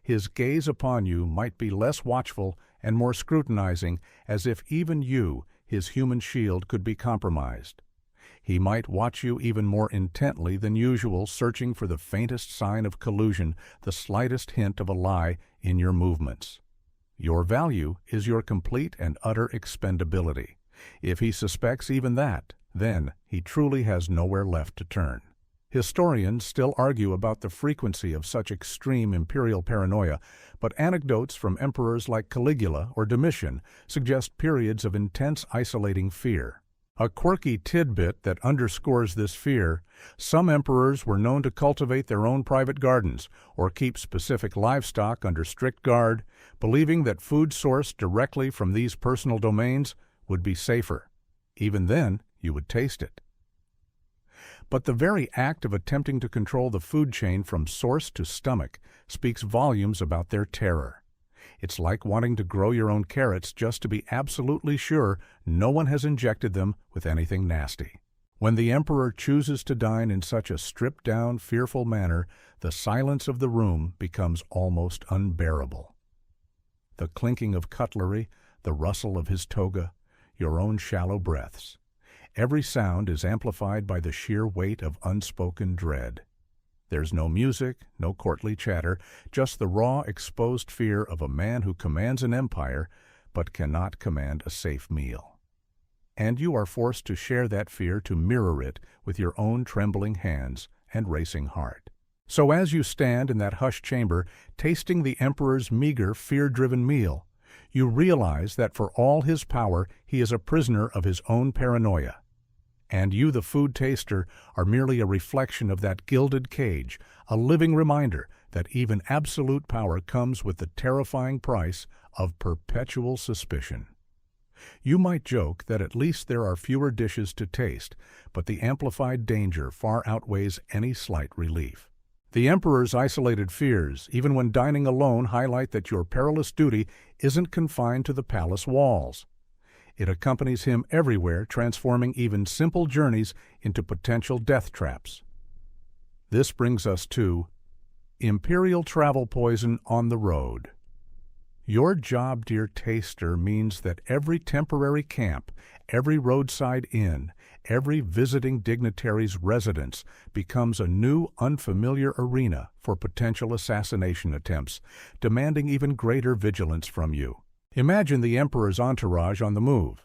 Speaker 1: His gaze upon you might be less watchful and more scrutinizing, as if even you, his human shield, could be compromised. He might watch you even more intently than usual, searching for the faintest sign of collusion, the slightest hint of a lie in your movements. Your value is your complete and utter expendability. If he suspects even that, then he truly has nowhere left to turn. Historians still argue about the frequency of such extreme imperial paranoia, but anecdotes from emperors like Caligula or Domitian suggest periods of intense isolating fear. A quirky tidbit that underscores this fear: some emperors were known to cultivate their own private gardens or keep specific livestock under strict guard, believing that food sourced directly from these personal domains would be safer. Even then, you would taste it. But the very act of attempting to control the food chain from source to stomach speaks volumes about their terror. It's like wanting to grow your own carrots just to be absolutely sure no one has injected them with anything nasty. When the emperor chooses to dine in such a stripped-down, fearful manner, the silence of the room becomes almost unbearable. The clinking of cutlery, the rustle of his toga, your own shallow breaths. Every sound is amplified by the sheer weight of unspoken dread. There's no music, no courtly chatter, just the raw, exposed fear of a man who commands an empire but cannot command a safe meal. And you are forced to share that fear, to mirror it with your own trembling hands and racing heart. So as you stand in that hushed chamber, tasting the emperor's meager, fear-driven meal, you realize that for all his power, he is a prisoner of his own paranoia. And you, the food taster, are merely a reflection of that gilded cage, a living reminder that even absolute power comes with the terrifying price of perpetual suspicion. You might joke that at least there are fewer dishes to taste, but the amplified danger far outweighs any slight relief. The emperor's isolated fears, even when dining alone, highlight that your perilous duty isn't confined to the palace walls. It accompanies him everywhere, transforming even simple journeys into potential death traps. This brings us to imperial travel poison on the road. Your job, dear taster, means that every temporary camp, every roadside inn, every visiting dignitary's residence becomes a new, unfamiliar arena for potential assassination attempts, demanding even greater vigilance from you. Imagine the emperor's entourage on the move,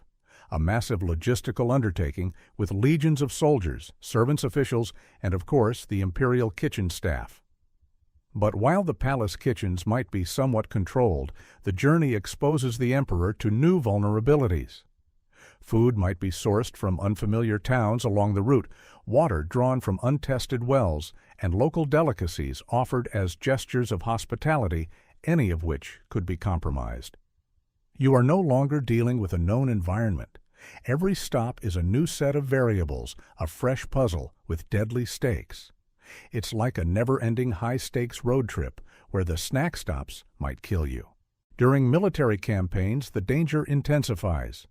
Speaker 1: a massive logistical undertaking with legions of soldiers, servants, officials, and of course the imperial kitchen staff. But while the palace kitchens might be somewhat controlled, the journey exposes the emperor to new vulnerabilities. Food might be sourced from unfamiliar towns along the route, water drawn from untested wells, and local delicacies offered as gestures of hospitality, any of which could be compromised. You are no longer dealing with a known environment. Every stop is a new set of variables, a fresh puzzle with deadly stakes. It's like a never-ending high-stakes road trip where the snack stops might kill you. During military campaigns, the danger intensifies.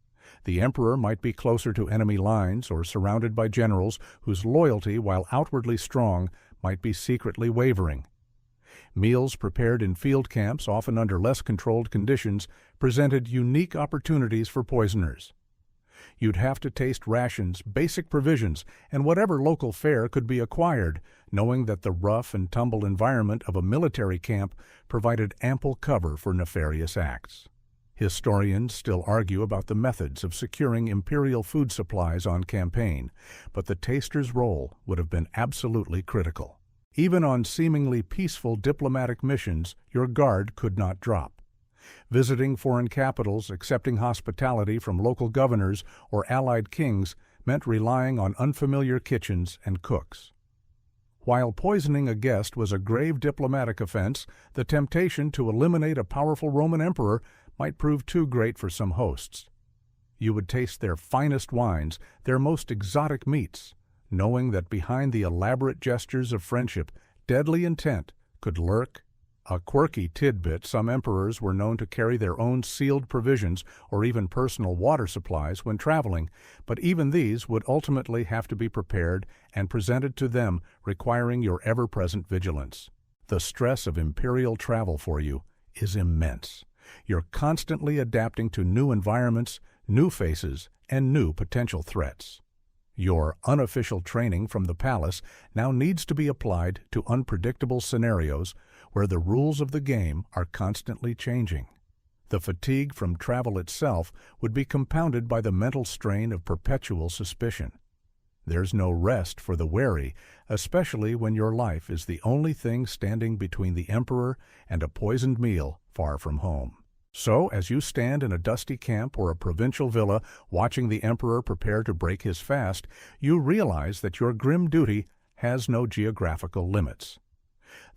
Speaker 1: The emperor might be closer to enemy lines or surrounded by generals whose loyalty, while outwardly strong, might be secretly wavering. Meals prepared in field camps, often under less controlled conditions, presented unique opportunities for poisoners. You'd have to taste rations, basic provisions, and whatever local fare could be acquired, knowing that the rough and tumble environment of a military camp provided ample cover for nefarious acts. Historians still argue about the methods of securing imperial food supplies on campaign, but the taster's role would have been absolutely critical. Even on seemingly peaceful diplomatic missions, your guard could not drop. Visiting foreign capitals, accepting hospitality from local governors or allied kings meant relying on unfamiliar kitchens and cooks. While poisoning a guest was a grave diplomatic offense, the temptation to eliminate a powerful Roman emperor might prove too great for some hosts. You would taste their finest wines, their most exotic meats, knowing that behind the elaborate gestures of friendship, deadly intent could lurk A quirky tidbit: some emperors were known to carry their own sealed provisions or even personal water supplies when traveling, but even these would ultimately have to be prepared and presented to them, requiring your ever-present vigilance. The stress of imperial travel for you is immense. You're constantly adapting to new environments, new faces, and new potential threats. Your unofficial training from the palace now needs to be applied to unpredictable scenarios where the rules of the game are constantly changing. The fatigue from travel itself would be compounded by the mental strain of perpetual suspicion. There's no rest for the wary, especially when your life is the only thing standing between the emperor and a poisoned meal far from home. So, as you stand in a dusty camp or a provincial villa watching the emperor prepare to break his fast, you realize that your grim duty has no geographical limits.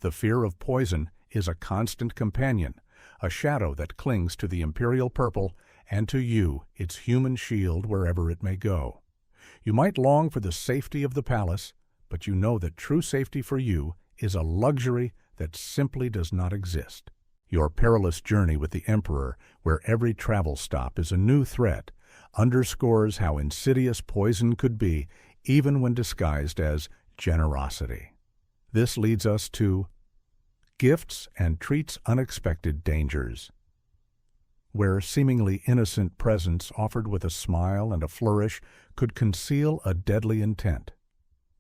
Speaker 1: The fear of poison is a constant companion, a shadow that clings to the imperial purple and to you, its human shield, wherever it may go. You might long for the safety of the palace, but you know that true safety for you is a luxury that simply does not exist. Your perilous journey with the emperor, where every travel stop is a new threat, underscores how insidious poison could be, even when disguised as generosity. This leads us to gifts and treats unexpected dangers. Where seemingly innocent presents offered with a smile and a flourish could conceal a deadly intent.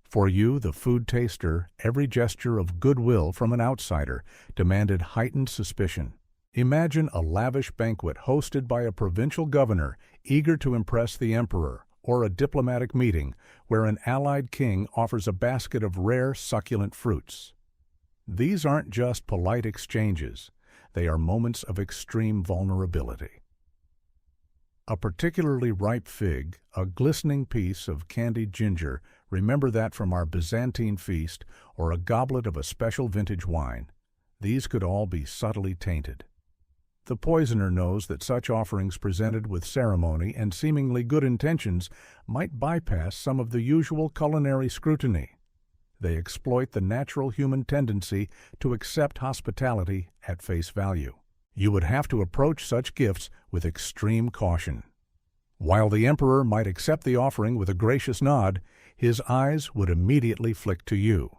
Speaker 1: For you, the food taster, every gesture of goodwill from an outsider demanded heightened suspicion. Imagine a lavish banquet hosted by a provincial governor eager to impress the emperor, or a diplomatic meeting where an allied king offers a basket of rare, succulent fruits. These aren't just polite exchanges. They are moments of extreme vulnerability. A particularly ripe fig, a glistening piece of candied ginger, remember that from our Byzantine feast, or a goblet of a special vintage wine. These could all be subtly tainted. The poisoner knows that such offerings presented with ceremony and seemingly good intentions might bypass some of the usual culinary scrutiny. They exploit the natural human tendency to accept hospitality at face value. You would have to approach such gifts with extreme caution. While the emperor might accept the offering with a gracious nod, his eyes would immediately flick to you.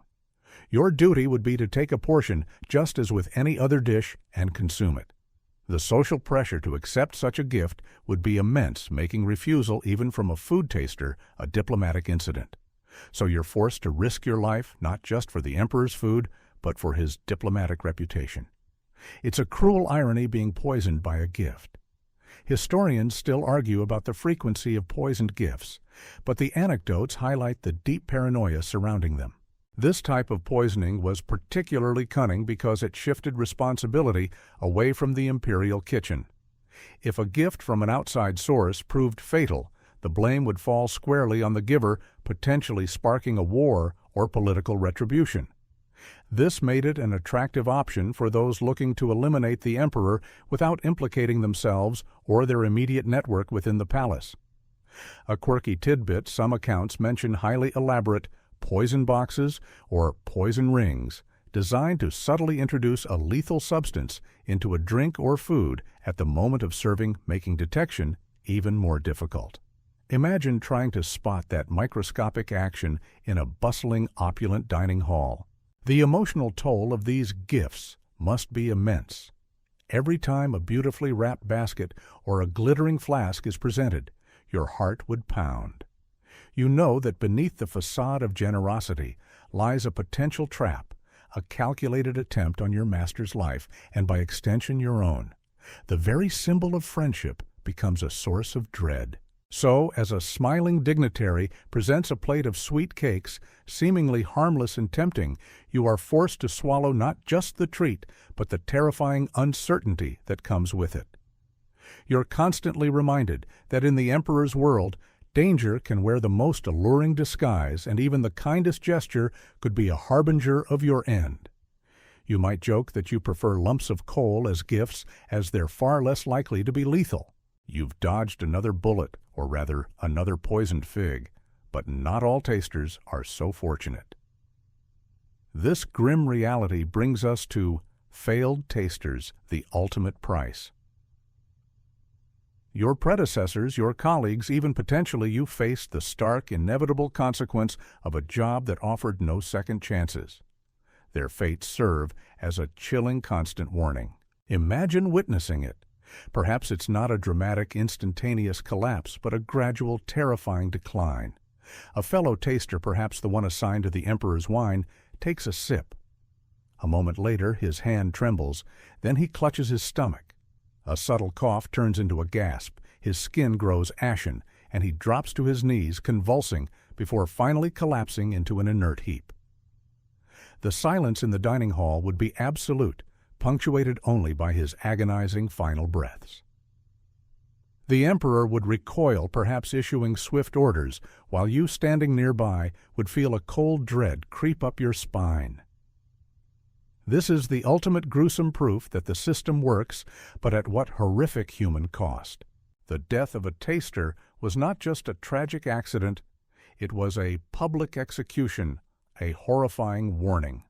Speaker 1: Your duty would be to take a portion just as with any other dish and consume it. The social pressure to accept such a gift would be immense, making refusal even from a food taster a diplomatic incident. So you're forced to risk your life not just for the emperor's food, but for his diplomatic reputation. It's a cruel irony being poisoned by a gift. Historians still argue about the frequency of poisoned gifts, but the anecdotes highlight the deep paranoia surrounding them. This type of poisoning was particularly cunning because it shifted responsibility away from the imperial kitchen. If a gift from an outside source proved fatal, the blame would fall squarely on the giver, potentially sparking a war or political retribution. This made it an attractive option for those looking to eliminate the emperor without implicating themselves or their immediate network within the palace. A quirky tidbit: some accounts mention highly elaborate poison boxes or poison rings designed to subtly introduce a lethal substance into a drink or food at the moment of serving, making detection even more difficult. Imagine trying to spot that microscopic action in a bustling, opulent dining hall. The emotional toll of these gifts must be immense. Every time a beautifully wrapped basket or a glittering flask is presented, your heart would pound. You know that beneath the facade of generosity lies a potential trap, a calculated attempt on your master's life, and by extension your own. The very symbol of friendship becomes a source of dread. So, as a smiling dignitary presents a plate of sweet cakes, seemingly harmless and tempting, you are forced to swallow not just the treat, but the terrifying uncertainty that comes with it. You're constantly reminded that in the emperor's world, danger can wear the most alluring disguise, and even the kindest gesture could be a harbinger of your end. You might joke that you prefer lumps of coal as gifts, as they're far less likely to be lethal. You've dodged another bullet, or rather, another poisoned fig, but not all tasters are so fortunate. This grim reality brings us to Failed Tasters, the Ultimate Price. Your predecessors, your colleagues, even potentially you faced the stark, inevitable consequence of a job that offered no second chances. Their fates serve as a chilling constant warning. Imagine witnessing it. Perhaps it's not a dramatic, instantaneous collapse, but a gradual, terrifying decline. A fellow taster, perhaps the one assigned to the emperor's wine, takes a sip. A moment later, his hand trembles, then he clutches his stomach. A subtle cough turns into a gasp, his skin grows ashen, and he drops to his knees, convulsing, before finally collapsing into an inert heap. The silence in the dining hall would be absolute, punctuated only by his agonizing final breaths. The emperor would recoil, perhaps issuing swift orders, while you standing nearby would feel a cold dread creep up your spine. This is the ultimate gruesome proof that the system works, but at what horrific human cost. The death of a taster was not just a tragic accident, it was a public execution, a horrifying warning.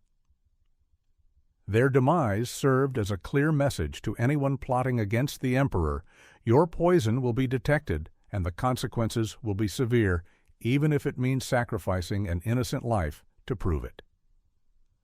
Speaker 1: Their demise served as a clear message to anyone plotting against the emperor: your poison will be detected and the consequences will be severe, even if it means sacrificing an innocent life to prove it.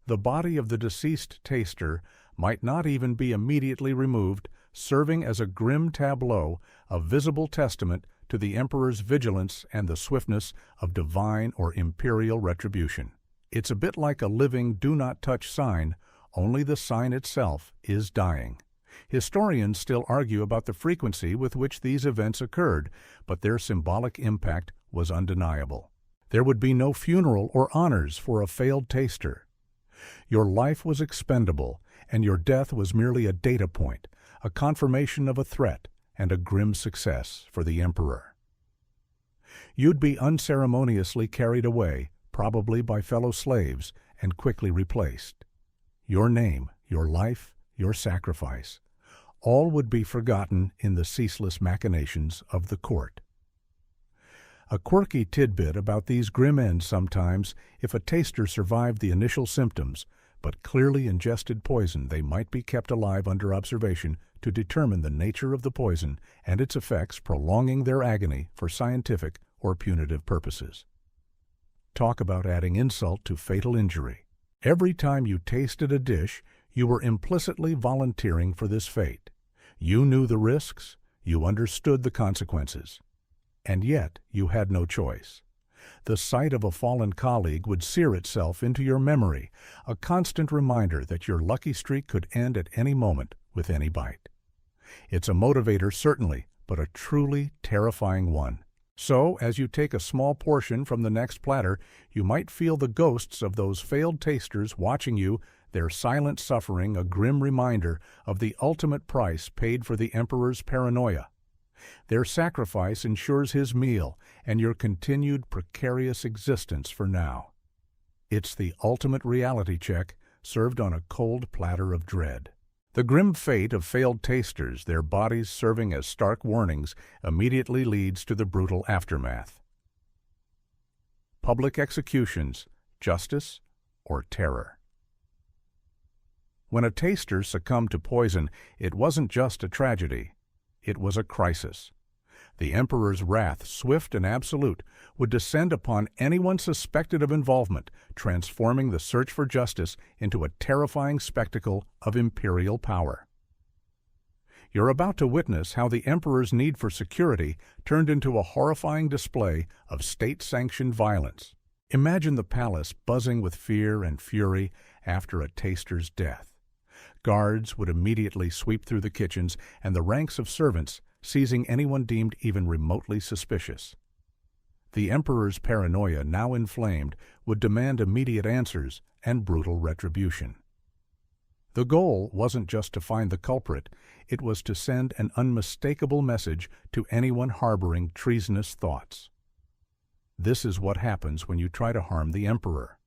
Speaker 1: The body of the deceased taster might not even be immediately removed, serving as a grim tableau, a visible testament to the emperor's vigilance and the swiftness of divine or imperial retribution. It's a bit like a living do-not-touch sign, only the sign itself is dying. Historians still argue about the frequency with which these events occurred, but their symbolic impact was undeniable. There would be no funeral or honors for a failed taster. Your life was expendable, and your death was merely a data point, a confirmation of a threat and a grim success for the emperor. You'd be unceremoniously carried away, probably by fellow slaves, and quickly replaced. Your name, your life, your sacrifice, all would be forgotten in the ceaseless machinations of the court. A quirky tidbit about these grim ends sometimes: if a taster survived the initial symptoms, but clearly ingested poison, they might be kept alive under observation to determine the nature of the poison and its effects, prolonging their agony for scientific or punitive purposes. Talk about adding insult to fatal injury. Every time you tasted a dish, you were implicitly volunteering for this fate. You knew the risks, you understood the consequences. And yet you had no choice. The sight of a fallen colleague would sear itself into your memory, a constant reminder that your lucky streak could end at any moment with any bite. It's a motivator, certainly, but a truly terrifying one. So, as you take a small portion from the next platter, you might feel the ghosts of those failed tasters watching you, their silent suffering a grim reminder of the ultimate price paid for the emperor's paranoia. Their sacrifice ensures his meal and your continued precarious existence for now. It's the ultimate reality check served on a cold platter of dread. The grim fate of failed tasters, their bodies serving as stark warnings, immediately leads to the brutal aftermath. Public executions, justice, or terror. When a taster succumbed to poison, it wasn't just a tragedy. It was a crisis. The emperor's wrath, swift and absolute, would descend upon anyone suspected of involvement, transforming the search for justice into a terrifying spectacle of imperial power. You're about to witness how the emperor's need for security turned into a horrifying display of state-sanctioned violence. Imagine the palace buzzing with fear and fury after a taster's death. Guards would immediately sweep through the kitchens and the ranks of servants, seizing anyone deemed even remotely suspicious. The emperor's paranoia, now inflamed, would demand immediate answers and brutal retribution. The goal wasn't just to find the culprit, it was to send an unmistakable message to anyone harboring treasonous thoughts. This is what happens when you try to harm the emperor.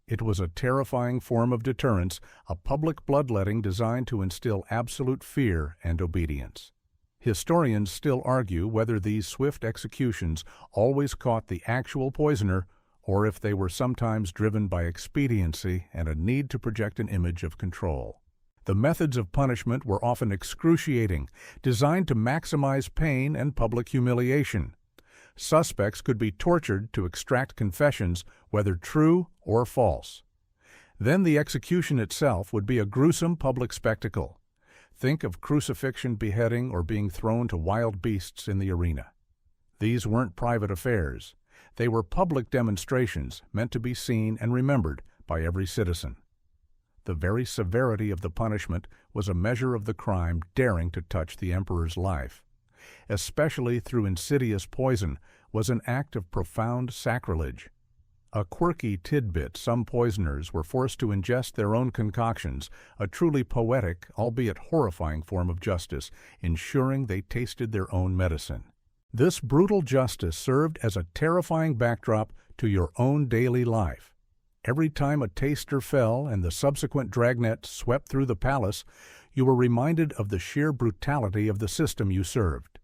Speaker 1: It was a terrifying form of deterrence, a public bloodletting designed to instill absolute fear and obedience. Historians still argue whether these swift executions always caught the actual poisoner or if they were sometimes driven by expediency and a need to project an image of control. The methods of punishment were often excruciating, designed to maximize pain and public humiliation. Suspects could be tortured to extract confessions, whether true or false. Then the execution itself would be a gruesome public spectacle. Think of crucifixion, beheading, or being thrown to wild beasts in the arena. These weren't private affairs. They were public demonstrations meant to be seen and remembered by every citizen. The very severity of the punishment was a measure of the crime daring to touch the emperor's life. Especially through insidious poison was an act of profound sacrilege. A quirky tidbit: some poisoners were forced to ingest their own concoctions, a truly poetic, albeit horrifying form of justice, ensuring they tasted their own medicine. This brutal justice served as a terrifying backdrop to your own daily life. Every time a taster fell and the subsequent dragnet swept through the palace, you were reminded of the sheer brutality of the system you served.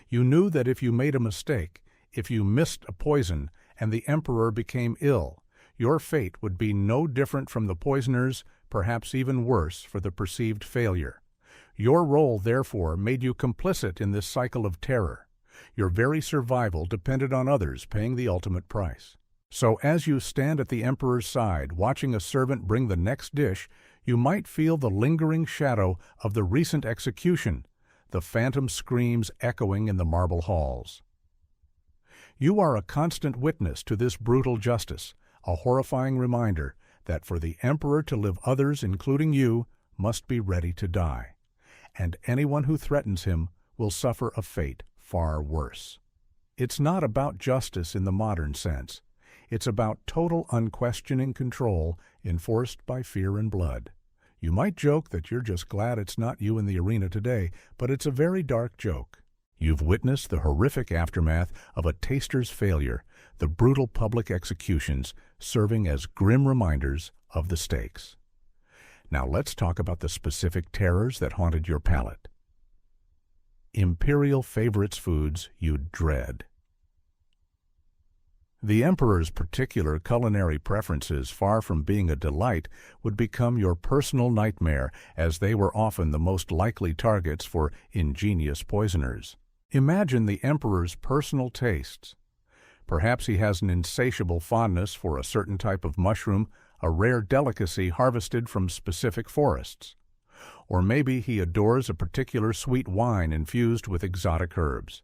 Speaker 1: You knew that if you made a mistake, if you missed a poison, and the emperor became ill, your fate would be no different from the poisoner's, perhaps even worse for the perceived failure. Your role, therefore, made you complicit in this cycle of terror. Your very survival depended on others paying the ultimate price. So as you stand at the emperor's side, watching a servant bring the next dish, you might feel the lingering shadow of the recent execution, the phantom screams echoing in the marble halls. You are a constant witness to this brutal justice, a horrifying reminder that for the emperor to live, others, including you, must be ready to die, and anyone who threatens him will suffer a fate far worse. It's not about justice in the modern sense. It's about total unquestioning control enforced by fear and blood. You might joke that you're just glad it's not you in the arena today, but it's a very dark joke. You've witnessed the horrific aftermath of a taster's failure, the brutal public executions serving as grim reminders of the stakes. Now let's talk about the specific terrors that haunted your palate. Imperial favorites foods you'd dread. The emperor's particular culinary preferences, far from being a delight, would become your personal nightmare, as they were often the most likely targets for ingenious poisoners. Imagine the emperor's personal tastes. Perhaps he has an insatiable fondness for a certain type of mushroom, a rare delicacy harvested from specific forests. Or maybe he adores a particular sweet wine infused with exotic herbs.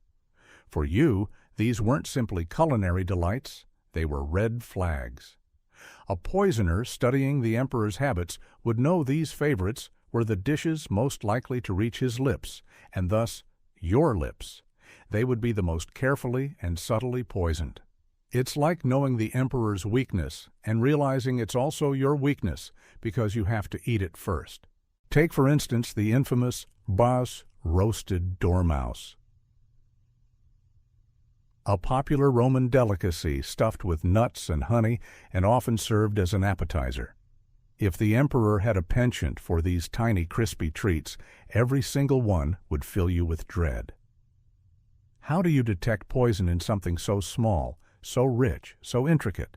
Speaker 1: For you, these weren't simply culinary delights, they were red flags. A poisoner studying the emperor's habits would know these favorites were the dishes most likely to reach his lips, and thus your lips. They would be the most carefully and subtly poisoned. It's like knowing the emperor's weakness and realizing it's also your weakness because you have to eat it first. Take, for instance, the infamous Bas roasted dormouse. A popular Roman delicacy stuffed with nuts and honey and often served as an appetizer. If the emperor had a penchant for these tiny crispy treats, every single one would fill you with dread. How do you detect poison in something so small, so rich, so intricate?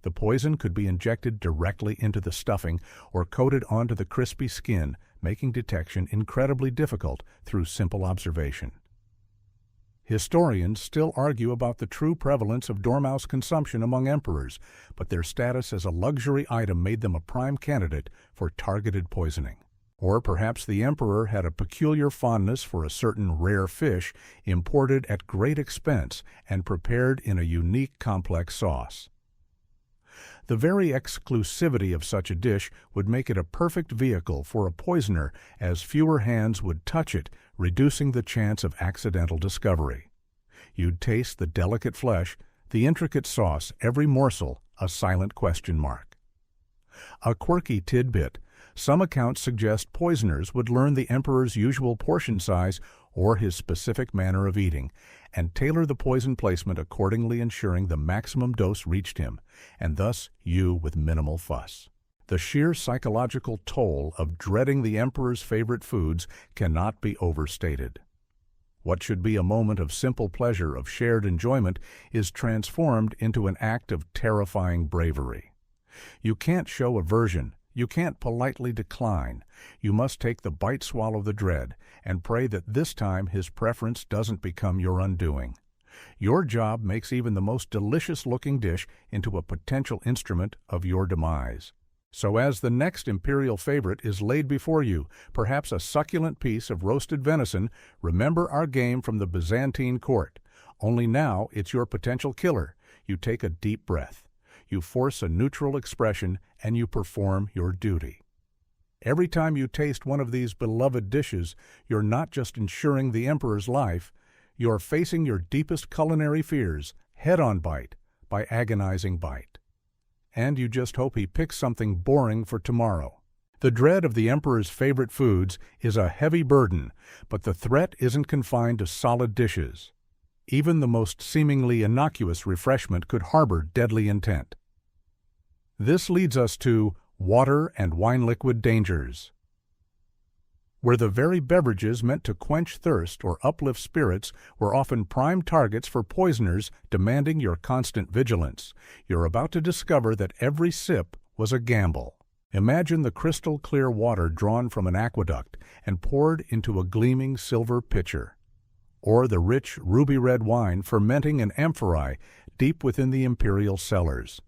Speaker 1: The poison could be injected directly into the stuffing or coated onto the crispy skin, making detection incredibly difficult through simple observation. Historians still argue about the true prevalence of dormouse consumption among emperors, but their status as a luxury item made them a prime candidate for targeted poisoning. Or perhaps the emperor had a peculiar fondness for a certain rare fish imported at great expense and prepared in a unique complex sauce. The very exclusivity of such a dish would make it a perfect vehicle for a poisoner, as fewer hands would touch it, reducing the chance of accidental discovery. You'd taste the delicate flesh, the intricate sauce, every morsel a silent question mark. A quirky tidbit: some accounts suggest poisoners would learn the emperor's usual portion size or his specific manner of eating, and tailor the poison placement accordingly, ensuring the maximum dose reached him, and thus you with minimal fuss. The sheer psychological toll of dreading the emperor's favorite foods cannot be overstated. What should be a moment of simple pleasure, of shared enjoyment, is transformed into an act of terrifying bravery. You can't show aversion, You can't politely decline. You must take the bite swallow the dread and pray that this time his preference doesn't become your undoing. Your job makes even the most delicious-looking dish into a potential instrument of your demise. So as the next imperial favorite is laid before you, perhaps a succulent piece of roasted venison, remember our game from the Byzantine court. Only now it's your potential killer. You take a deep breath. You force a neutral expression, and you perform your duty. Every time you taste one of these beloved dishes, you're not just ensuring the emperor's life, you're facing your deepest culinary fears, head-on bite, by agonizing bite. And you just hope he picks something boring for tomorrow. The dread of the emperor's favorite foods is a heavy burden, but the threat isn't confined to solid dishes. Even the most seemingly innocuous refreshment could harbor deadly intent. This leads us to water and wine liquid dangers. Where the very beverages meant to quench thirst or uplift spirits were often prime targets for poisoners demanding your constant vigilance, you're about to discover that every sip was a gamble. Imagine the crystal-clear water drawn from an aqueduct and poured into a gleaming silver pitcher, or the rich ruby-red wine fermenting in amphorae deep within the imperial cellars.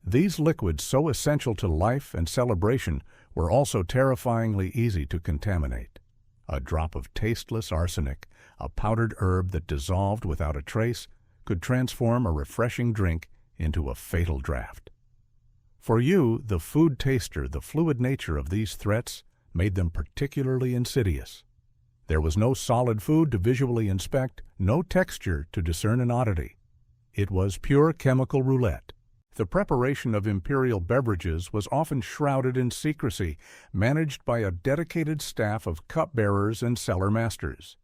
Speaker 1: These liquids, so essential to life and celebration, were also terrifyingly easy to contaminate. A drop of tasteless arsenic, a powdered herb that dissolved without a trace, could transform a refreshing drink into a fatal draught. For you, the food taster, the fluid nature of these threats made them particularly insidious. There was no solid food to visually inspect, no texture to discern an oddity. It was pure chemical roulette. The preparation of imperial beverages was often shrouded in secrecy, managed by a dedicated staff of cupbearers and cellar masters.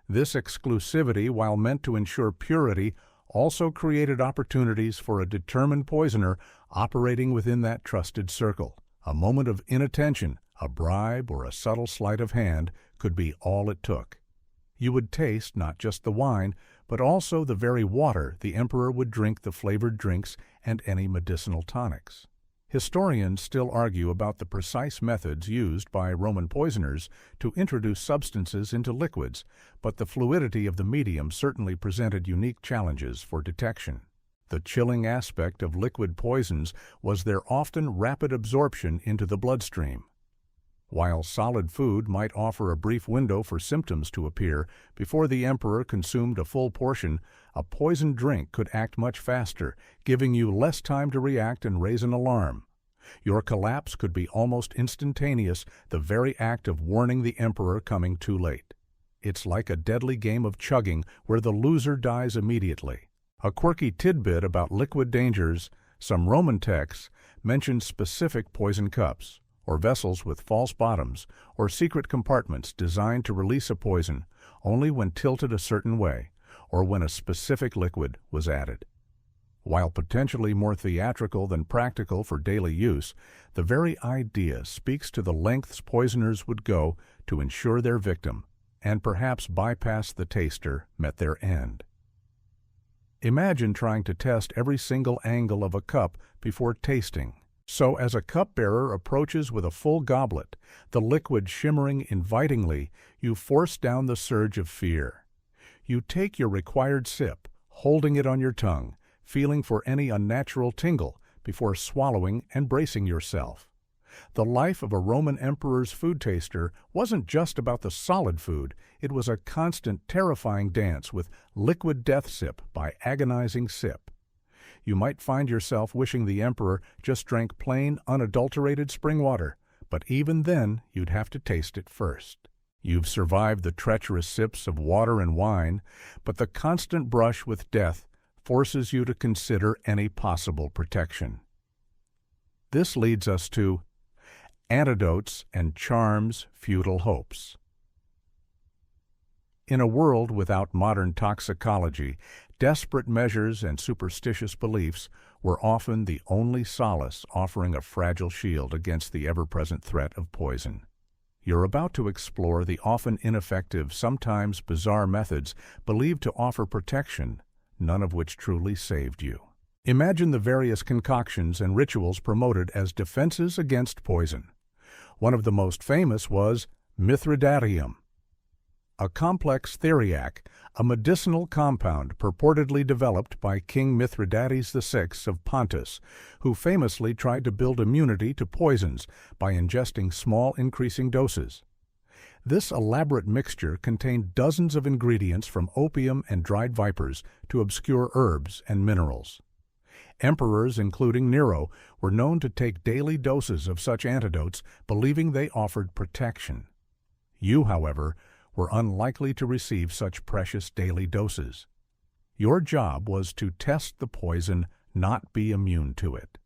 Speaker 1: This exclusivity, while meant to ensure purity, also created opportunities for a determined poisoner operating within that trusted circle. A moment of inattention, a bribe, or a subtle sleight of hand could be all it took. You would taste not just the wine, but also the very water the emperor would drink the flavored drinks and any medicinal tonics. Historians still argue about the precise methods used by Roman poisoners to introduce substances into liquids, but the fluidity of the medium certainly presented unique challenges for detection. The chilling aspect of liquid poisons was their often rapid absorption into the bloodstream. While solid food might offer a brief window for symptoms to appear before the emperor consumed a full portion, a poisoned drink could act much faster, giving you less time to react and raise an alarm. Your collapse could be almost instantaneous, the very act of warning the emperor coming too late. It's like a deadly game of chugging where the loser dies immediately. A quirky tidbit about liquid dangers: some Roman texts mention specific poison cups, or vessels with false bottoms, or secret compartments designed to release a poison only when tilted a certain way, or when a specific liquid was added. While potentially more theatrical than practical for daily use, the very idea speaks to the lengths poisoners would go to ensure their victim, and perhaps bypass the taster, met their end. Imagine trying to test every single angle of a cup before tasting. So as a cupbearer approaches with a full goblet, the liquid shimmering invitingly, you force down the surge of fear. You take your required sip, holding it on your tongue, feeling for any unnatural tingle before swallowing and bracing yourself. The life of a Roman emperor's food taster wasn't just about the solid food, it was a constant, terrifying dance with liquid death sip by agonizing sip. You might find yourself wishing the emperor just drank plain, unadulterated spring water, but even then you'd have to taste it first. You've survived the treacherous sips of water and wine, but the constant brush with death forces you to consider any possible protection. This leads us to antidotes and charms, futile hopes. In a world without modern toxicology, desperate measures and superstitious beliefs were often the only solace offering a fragile shield against the ever-present threat of poison. You're about to explore the often ineffective, sometimes bizarre methods believed to offer protection, none of which truly saved you. Imagine the various concoctions and rituals promoted as defenses against poison. One of the most famous was Mithridatium, a complex theriac, a medicinal compound purportedly developed by King Mithridates VI of Pontus, who famously tried to build immunity to poisons by ingesting small increasing doses. This elaborate mixture contained dozens of ingredients from opium and dried vipers to obscure herbs and minerals. Emperors, including Nero, were known to take daily doses of such antidotes, believing they offered protection. You, however, were unlikely to receive such precious daily doses. Your job was to test the poison, not be immune to it.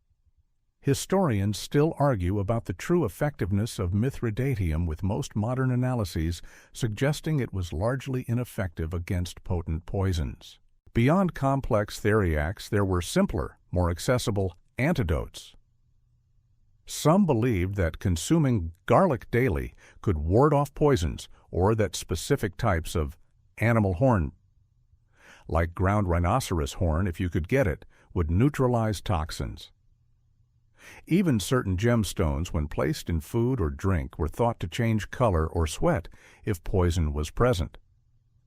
Speaker 1: Historians still argue about the true effectiveness of Mithridatium, with most modern analyses suggesting it was largely ineffective against potent poisons. Beyond complex theriacs, there were simpler, more accessible antidotes. Some believed that consuming garlic daily could ward off poisons, or that specific types of animal horn, like ground rhinoceros horn if you could get it, would neutralize toxins. Even certain gemstones, when placed in food or drink, were thought to change color or sweat if poison was present.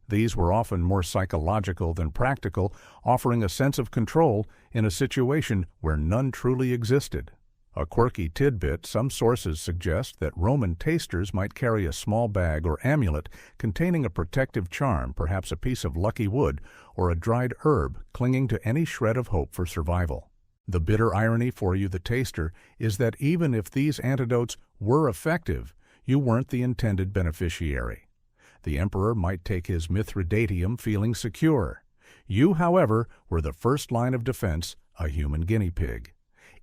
Speaker 1: These were often more psychological than practical, offering a sense of control in a situation where none truly existed. A quirky tidbit: some sources suggest that Roman tasters might carry a small bag or amulet containing a protective charm, perhaps a piece of lucky wood or a dried herb, clinging to any shred of hope for survival. The bitter irony for you, the taster, is that even if these antidotes were effective, you weren't the intended beneficiary. The emperor might take his Mithridatium feeling secure. You, however, were the first line of defense, a human guinea pig.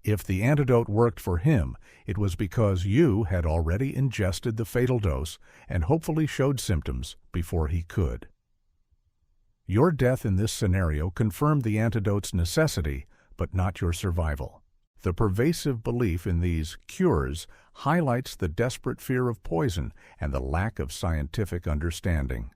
Speaker 1: If the antidote worked for him, it was because you had already ingested the fatal dose and hopefully showed symptoms before he could. Your death in this scenario confirmed the antidote's necessity, but not your survival. The pervasive belief in these cures highlights the desperate fear of poison and the lack of scientific understanding.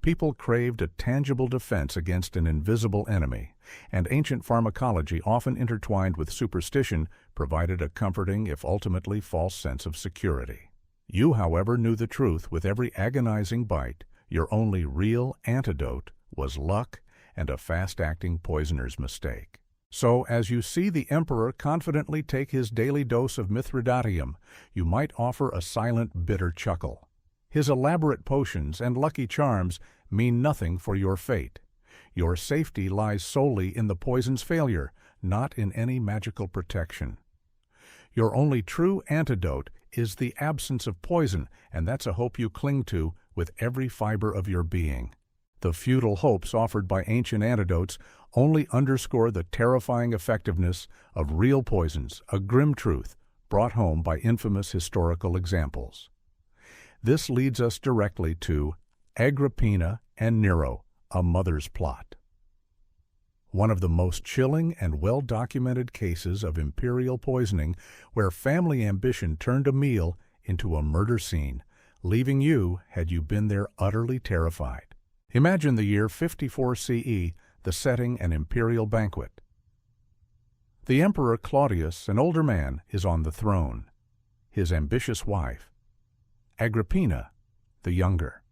Speaker 1: People craved a tangible defense against an invisible enemy, and ancient pharmacology, often intertwined with superstition, provided a comforting, if ultimately false, sense of security. You, however, knew the truth with every agonizing bite. Your only real antidote was luck and a fast-acting poisoner's mistake. So, as you see the emperor confidently take his daily dose of Mithridatium, you might offer a silent, bitter chuckle. His elaborate potions and lucky charms mean nothing for your fate. Your safety lies solely in the poison's failure, not in any magical protection. Your only true antidote is the absence of poison, and that's a hope you cling to with every fiber of your being. The futile hopes offered by ancient antidotes only underscore the terrifying effectiveness of real poisons, a grim truth brought home by infamous historical examples. This leads us directly to Agrippina and Nero, a mother's plot. One of the most chilling and well-documented cases of imperial poisoning, where family ambition turned a meal into a murder scene, leaving you, had you been there, utterly terrified. Imagine the year 54 CE, the setting an imperial banquet. The Emperor Claudius, an older man, is on the throne. His ambitious wife, Agrippina, the younger.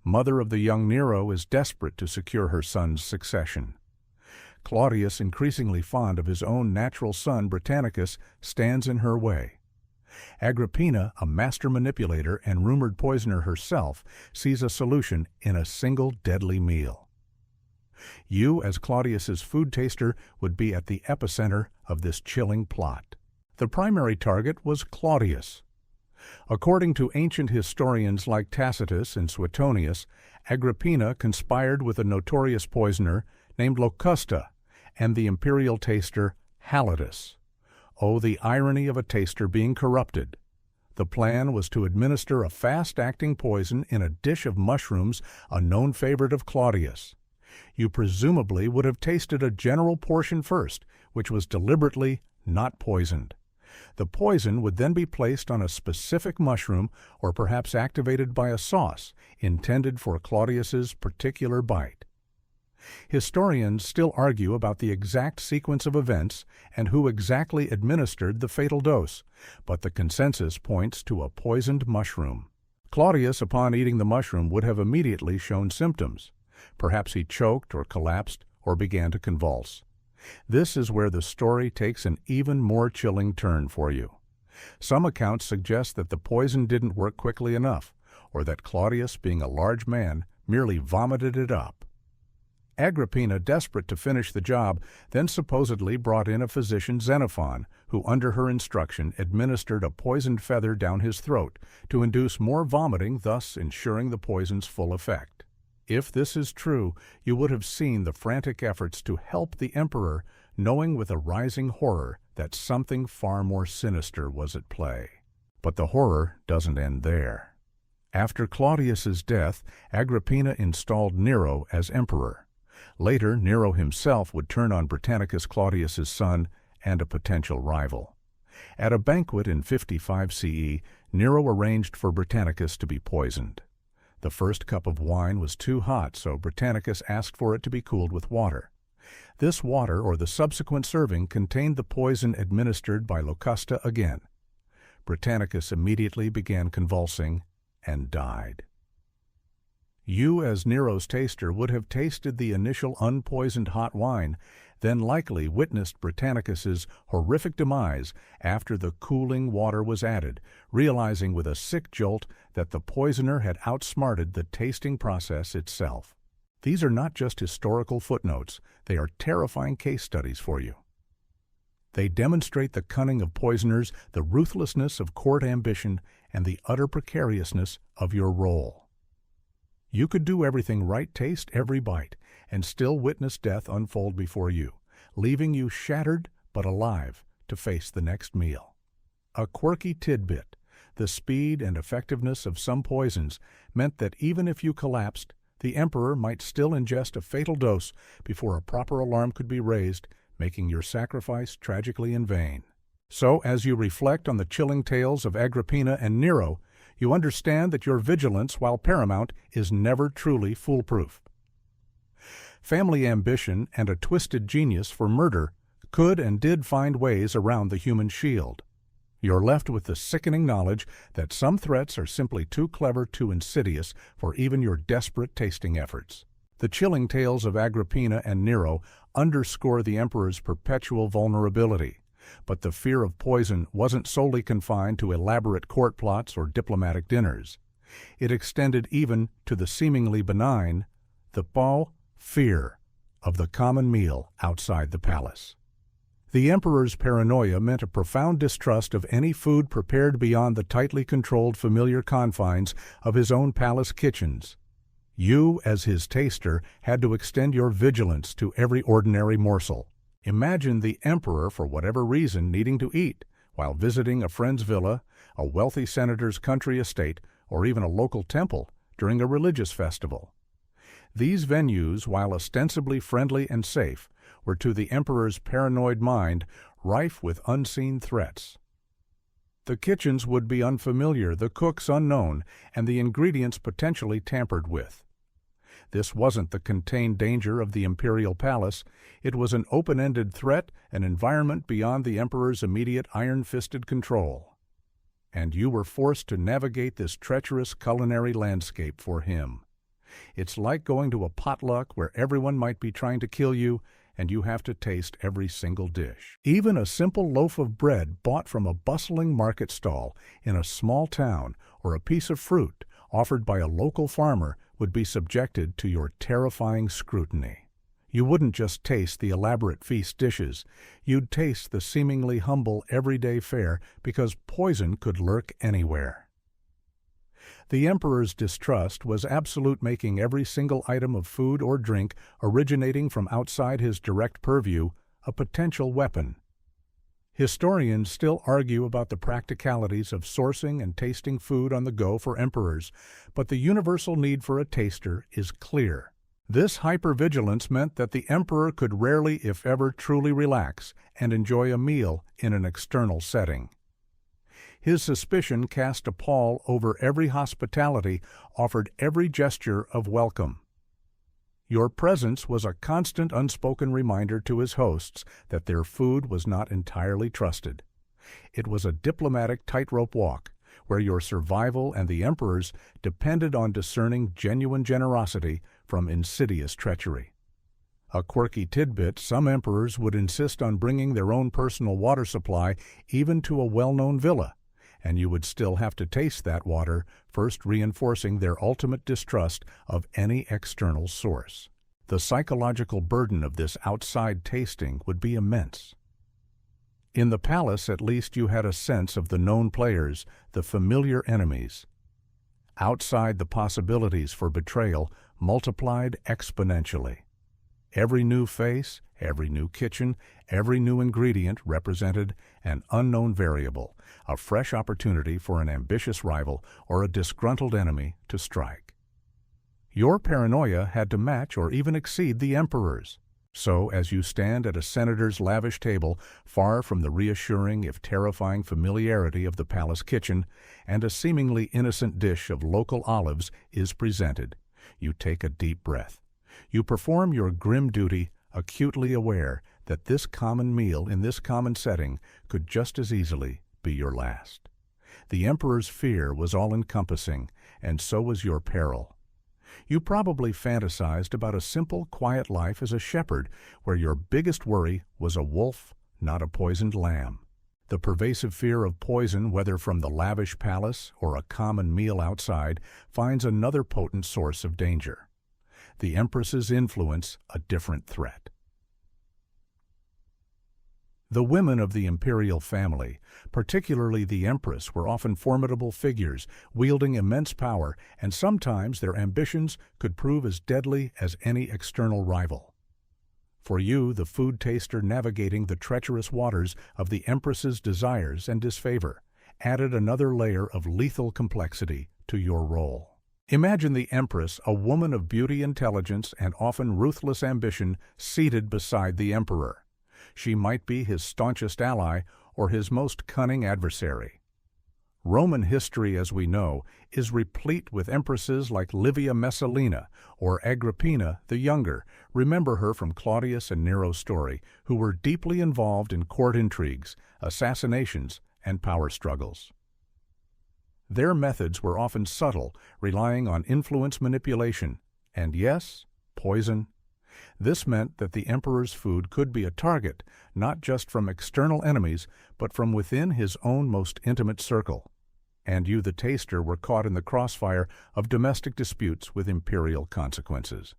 Speaker 1: Mother of the young Nero, is desperate to secure her son's succession. Claudius, increasingly fond of his own natural son Britannicus, stands in her way. Agrippina, a master manipulator and rumored poisoner herself, sees a solution in a single deadly meal. You, as Claudius's food taster, would be at the epicenter of this chilling plot. The primary target was Claudius. According to ancient historians like Tacitus and Suetonius, Agrippina conspired with a notorious poisoner named Locusta and the imperial taster Halotus. Oh, the irony of a taster being corrupted. The plan was to administer a fast-acting poison in a dish of mushrooms, a known favorite of Claudius. You presumably would have tasted a general portion first, which was deliberately not poisoned. The poison would then be placed on a specific mushroom, or perhaps activated by a sauce intended for Claudius's particular bite. Historians still argue about the exact sequence of events and who exactly administered the fatal dose, but the consensus points to a poisoned mushroom. Claudius, upon eating the mushroom, would have immediately shown symptoms. Perhaps he choked or collapsed or began to convulse. This is where the story takes an even more chilling turn for you. Some accounts suggest that the poison didn't work quickly enough, or that Claudius, being a large man, merely vomited it up. Agrippina, desperate to finish the job, then supposedly brought in a physician, Xenophon, who under her instruction administered a poisoned feather down his throat to induce more vomiting, thus ensuring the poison's full effect. If this is true, you would have seen the frantic efforts to help the emperor, knowing with a rising horror that something far more sinister was at play. But the horror doesn't end there. After Claudius's death, Agrippina installed Nero as emperor. Later, Nero himself would turn on Britannicus, Claudius's son, and a potential rival. At a banquet in 55 CE, Nero arranged for Britannicus to be poisoned. The first cup of wine was too hot, so Britannicus asked for it to be cooled with water. This water, or the subsequent serving, contained the poison administered by Locusta again. Britannicus immediately began convulsing and died. You, as Nero's taster, would have tasted the initial unpoisoned hot wine, then likely witnessed Britannicus's horrific demise after the cooling water was added, realizing with a sick jolt that the poisoner had outsmarted the tasting process itself. These are not just historical footnotes, they are terrifying case studies for you. They demonstrate the cunning of poisoners, the ruthlessness of court ambition, and the utter precariousness of your role. You could do everything right, taste every bite, and still witness death unfold before you, leaving you shattered but alive to face the next meal. A quirky tidbit: the speed and effectiveness of some poisons meant that even if you collapsed, the emperor might still ingest a fatal dose before a proper alarm could be raised, making your sacrifice tragically in vain. So, as you reflect on the chilling tales of Agrippina and Nero, you understand that your vigilance, while paramount, is never truly foolproof. Family ambition and a twisted genius for murder could and did find ways around the human shield. You're left with the sickening knowledge that some threats are simply too clever, too insidious for even your desperate tasting efforts. The chilling tales of Agrippina and Nero underscore the emperor's perpetual vulnerability. But the fear of poison wasn't solely confined to elaborate court plots or diplomatic dinners. It extended even to the seemingly benign, the fear of the common meal outside the palace. The emperor's paranoia meant a profound distrust of any food prepared beyond the tightly controlled familiar confines of his own palace kitchens. You, as his taster, had to extend your vigilance to every ordinary morsel. Imagine the emperor, for whatever reason, needing to eat while visiting a friend's villa, a wealthy senator's country estate, or even a local temple during a religious festival. These venues, while ostensibly friendly and safe, were to the emperor's paranoid mind rife with unseen threats. The kitchens would be unfamiliar, the cooks unknown, and the ingredients potentially tampered with. This wasn't the contained danger of the imperial palace. It was an open-ended threat, an environment beyond the emperor's immediate iron-fisted control. And you were forced to navigate this treacherous culinary landscape for him. It's like going to a potluck where everyone might be trying to kill you, and you have to taste every single dish. Even a simple loaf of bread bought from a bustling market stall in a small town, or a piece of fruit offered by a local farmer, would be subjected to your terrifying scrutiny. You wouldn't just taste the elaborate feast dishes, you'd taste the seemingly humble everyday fare, because poison could lurk anywhere. The emperor's distrust was absolute, making every single item of food or drink originating from outside his direct purview a potential weapon. Historians still argue about the practicalities of sourcing and tasting food on the go for emperors, but the universal need for a taster is clear. This hypervigilance meant that the emperor could rarely, if ever, truly relax and enjoy a meal in an external setting. His suspicion cast a pall over every hospitality, offered every gesture of welcome. Your presence was a constant unspoken reminder to his hosts that their food was not entirely trusted. It was a diplomatic tightrope walk, where your survival and the emperor's depended on discerning genuine generosity from insidious treachery. A quirky tidbit, some emperors would insist on bringing their own personal water supply even to a well-known villa, and you would still have to taste that water, first reinforcing their ultimate distrust of any external source. The psychological burden of this outside tasting would be immense. In the palace, at least, you had a sense of the known players, the familiar enemies. Outside, the possibilities for betrayal multiplied exponentially. Every new face, every new kitchen, every new ingredient represented an unknown variable, a fresh opportunity for an ambitious rival or a disgruntled enemy to strike. Your paranoia had to match or even exceed the emperor's. So, as you stand at a senator's lavish table, far from the reassuring if terrifying familiarity of the palace kitchen, and a seemingly innocent dish of local olives is presented, you take a deep breath. You perform your grim duty, acutely aware that this common meal in this common setting could just as easily be your last. The emperor's fear was all-encompassing, and so was your peril. You probably fantasized about a simple, quiet life as a shepherd, where your biggest worry was a wolf, not a poisoned lamb. The pervasive fear of poison, whether from the lavish palace or a common meal outside, finds another potent source of danger. The empress's influence, a different threat. The women of the imperial family, particularly the empress, were often formidable figures, wielding immense power, and sometimes their ambitions could prove as deadly as any external rival. For you, the food taster navigating the treacherous waters of the empress's desires and disfavor, added another layer of lethal complexity to your role. Imagine the empress, a woman of beauty, intelligence, and often ruthless ambition, seated beside the emperor. She might be his staunchest ally or his most cunning adversary. Roman history, as we know, is replete with empresses like Livia Messalina or Agrippina the Younger. Remember her from Claudius and Nero's story, who were deeply involved in court intrigues, assassinations, and power struggles. Their methods were often subtle, relying on influence manipulation, and yes, poison. This meant that the emperor's food could be a target, not just from external enemies, but from within his own most intimate circle. And you, the taster, were caught in the crossfire of domestic disputes with imperial consequences.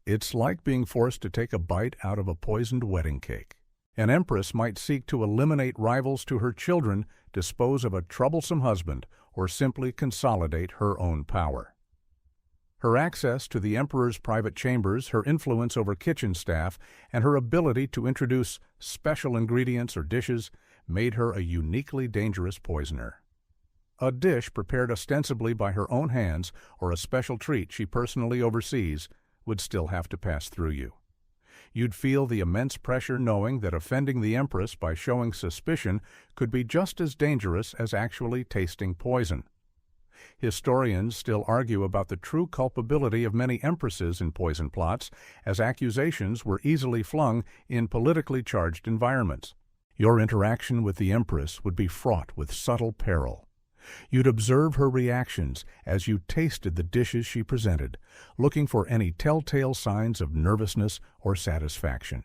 Speaker 1: It's like being forced to take a bite out of a poisoned wedding cake. An empress might seek to eliminate rivals to her children, dispose of a troublesome husband, or simply consolidate her own power. Her access to the emperor's private chambers, her influence over kitchen staff, and her ability to introduce special ingredients or dishes made her a uniquely dangerous poisoner. A dish prepared ostensibly by her own hands or a special treat she personally oversees would still have to pass through you. You'd feel the immense pressure knowing that offending the empress by showing suspicion could be just as dangerous as actually tasting poison. Historians still argue about the true culpability of many empresses in poison plots, as accusations were easily flung in politically charged environments. Your interaction with the empress would be fraught with subtle peril. You'd observe her reactions as you tasted the dishes she presented, looking for any telltale signs of nervousness or satisfaction.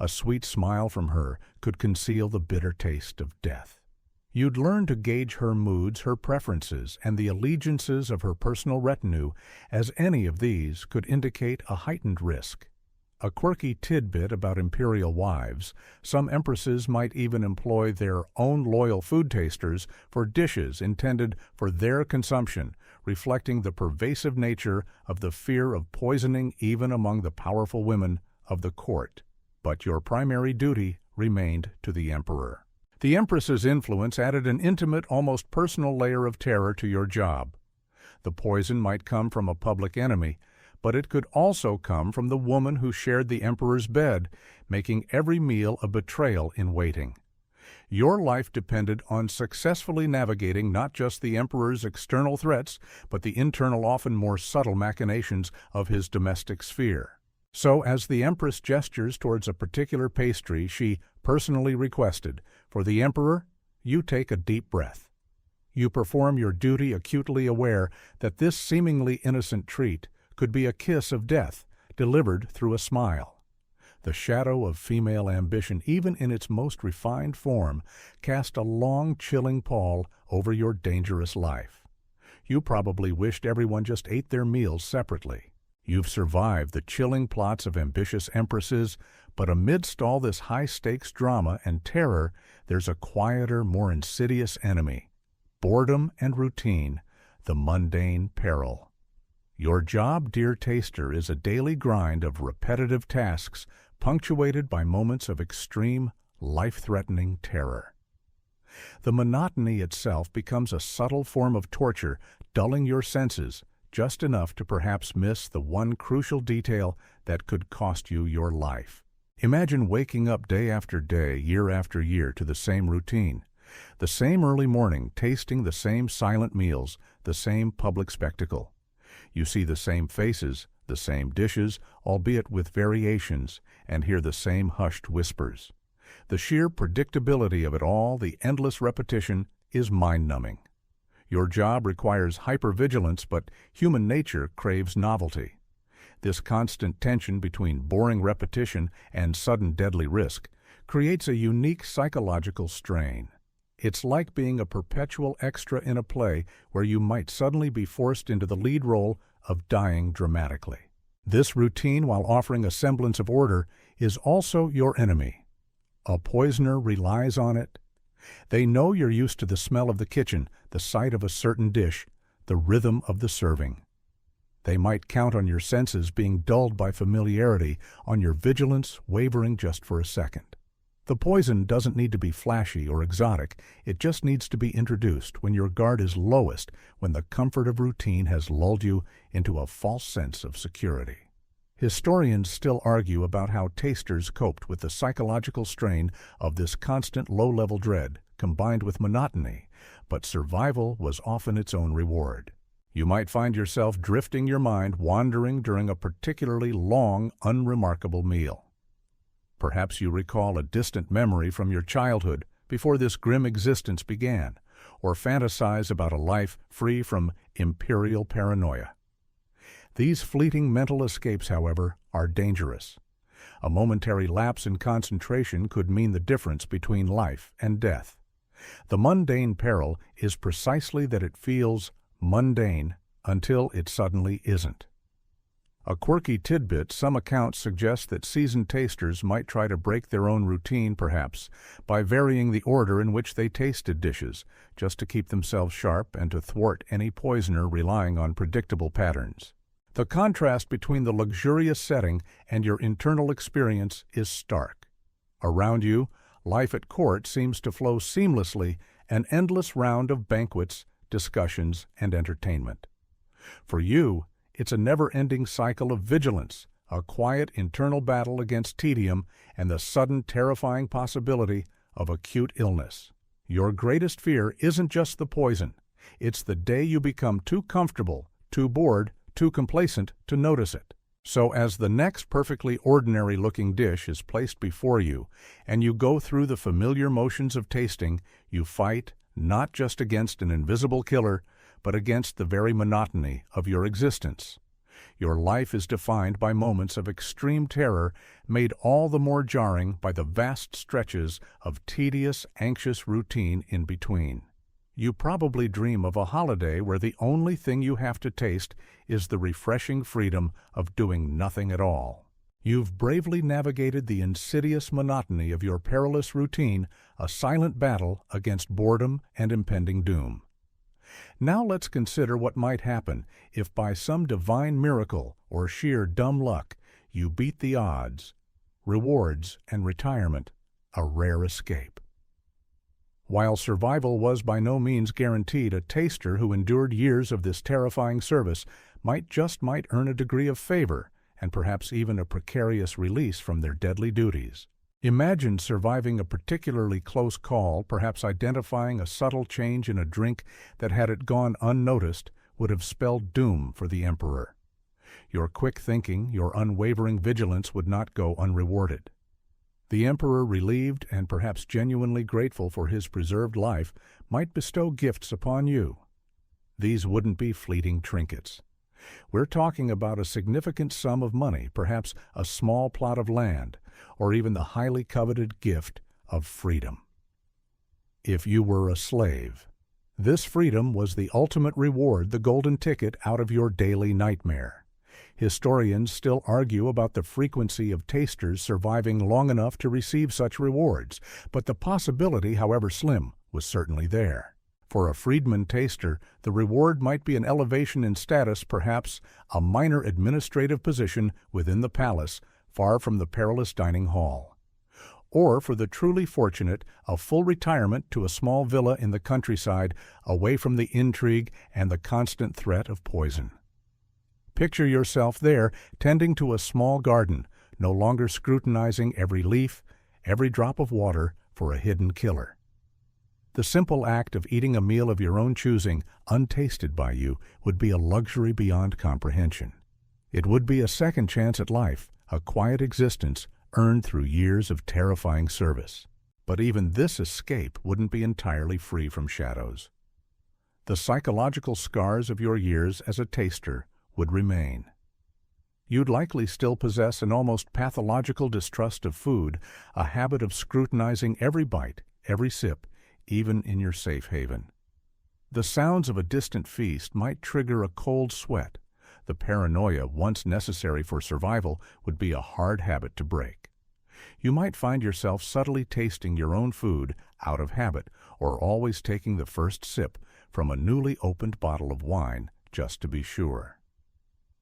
Speaker 1: A sweet smile from her could conceal the bitter taste of death. You'd learn to gauge her moods, her preferences, and the allegiances of her personal retinue, as any of these could indicate a heightened risk. A quirky tidbit about imperial wives: some empresses might even employ their own loyal food tasters for dishes intended for their consumption, reflecting the pervasive nature of the fear of poisoning even among the powerful women of the court. But your primary duty remained to the emperor. The empress's influence added an intimate, almost personal layer of terror to your job. The poison might come from a public enemy, but it could also come from the woman who shared the emperor's bed, making every meal a betrayal in waiting. Your life depended on successfully navigating not just the emperor's external threats, but the internal, often more subtle machinations of his domestic sphere. So, as the empress gestures towards a particular pastry she personally requested, for the emperor, you take a deep breath. You perform your duty, acutely aware that this seemingly innocent treat could be a kiss of death, delivered through a smile. The shadow of female ambition, even in its most refined form, cast a long, chilling pall over your dangerous life. You probably wished everyone just ate their meals separately. You've survived the chilling plots of ambitious empresses, but amidst all this high-stakes drama and terror, there's a quieter, more insidious enemy. Boredom and routine, the mundane peril. Your job, dear taster, is a daily grind of repetitive tasks, punctuated by moments of extreme, life-threatening terror. The monotony itself becomes a subtle form of torture, dulling your senses, just enough to perhaps miss the one crucial detail that could cost you your life. Imagine waking up day after day, year after year, to the same routine. The same early morning, tasting the same silent meals, the same public spectacle. You see the same faces, the same dishes, albeit with variations, and hear the same hushed whispers. The sheer predictability of it all, the endless repetition, is mind-numbing. Your job requires hypervigilance, but human nature craves novelty. This constant tension between boring repetition and sudden deadly risk creates a unique psychological strain. It's like being a perpetual extra in a play where you might suddenly be forced into the lead role of dying dramatically. This routine, while offering a semblance of order, is also your enemy. A poisoner relies on it. They know you're used to the smell of the kitchen, the sight of a certain dish, the rhythm of the serving. They might count on your senses being dulled by familiarity, on your vigilance wavering just for a second. The poison doesn't need to be flashy or exotic, it just needs to be introduced when your guard is lowest, when the comfort of routine has lulled you into a false sense of security. Historians still argue about how tasters coped with the psychological strain of this constant low-level dread, combined with monotony, but survival was often its own reward. You might find yourself drifting your mind, wandering during a particularly long, unremarkable meal. Perhaps you recall a distant memory from your childhood before this grim existence began, or fantasize about a life free from imperial paranoia. These fleeting mental escapes, however, are dangerous. A momentary lapse in concentration could mean the difference between life and death. The mundane peril is precisely that it feels mundane until it suddenly isn't. A quirky tidbit, some accounts suggest that seasoned tasters might try to break their own routine, perhaps, by varying the order in which they tasted dishes, just to keep themselves sharp and to thwart any poisoner relying on predictable patterns. The contrast between the luxurious setting and your internal experience is stark. Around you, life at court seems to flow seamlessly, an endless round of banquets, discussions, and entertainment. For you, it's a never-ending cycle of vigilance, a quiet internal battle against tedium and the sudden terrifying possibility of acute illness. Your greatest fear isn't just the poison. It's the day you become too comfortable, too bored, too complacent to notice it. So as the next perfectly ordinary-looking dish is placed before you, and you go through the familiar motions of tasting, you fight not just against an invisible killer, but against the very monotony of your existence. Your life is defined by moments of extreme terror, made all the more jarring by the vast stretches of tedious, anxious routine in between. You probably dream of a holiday where the only thing you have to taste is the refreshing freedom of doing nothing at all. You've bravely navigated the insidious monotony of your perilous routine, a silent battle against boredom and impending doom. Now let's consider what might happen if by some divine miracle or sheer dumb luck you beat the odds. Rewards and retirement, a rare escape. While survival was by no means guaranteed, a taster who endured years of this terrifying service might earn a degree of favor and perhaps even a precarious release from their deadly duties. Imagine surviving a particularly close call, perhaps identifying a subtle change in a drink that, had it gone unnoticed, would have spelled doom for the emperor. Your quick thinking, your unwavering vigilance would not go unrewarded. The emperor, relieved and perhaps genuinely grateful for his preserved life, might bestow gifts upon you. These wouldn't be fleeting trinkets. We're talking about a significant sum of money, perhaps a small plot of land, or even the highly coveted gift of freedom. If you were a slave, this freedom was the ultimate reward, the golden ticket out of your daily nightmare. Historians still argue about the frequency of tasters surviving long enough to receive such rewards, but the possibility, however slim, was certainly there. For a freedman taster, the reward might be an elevation in status, perhaps a minor administrative position within the palace, far from the perilous dining hall. Or, for the truly fortunate, a full retirement to a small villa in the countryside, away from the intrigue and the constant threat of poison. Picture yourself there, tending to a small garden, no longer scrutinizing every leaf, every drop of water for a hidden killer. The simple act of eating a meal of your own choosing, untasted by you, would be a luxury beyond comprehension. It would be a second chance at life, a quiet existence earned through years of terrifying service. But even this escape wouldn't be entirely free from shadows. The psychological scars of your years as a taster would remain. You'd likely still possess an almost pathological distrust of food, a habit of scrutinizing every bite, every sip, even in your safe haven. The sounds of a distant feast might trigger a cold sweat. The paranoia, once necessary for survival, would be a hard habit to break. You might find yourself subtly tasting your own food out of habit, or always taking the first sip from a newly opened bottle of wine, just to be sure.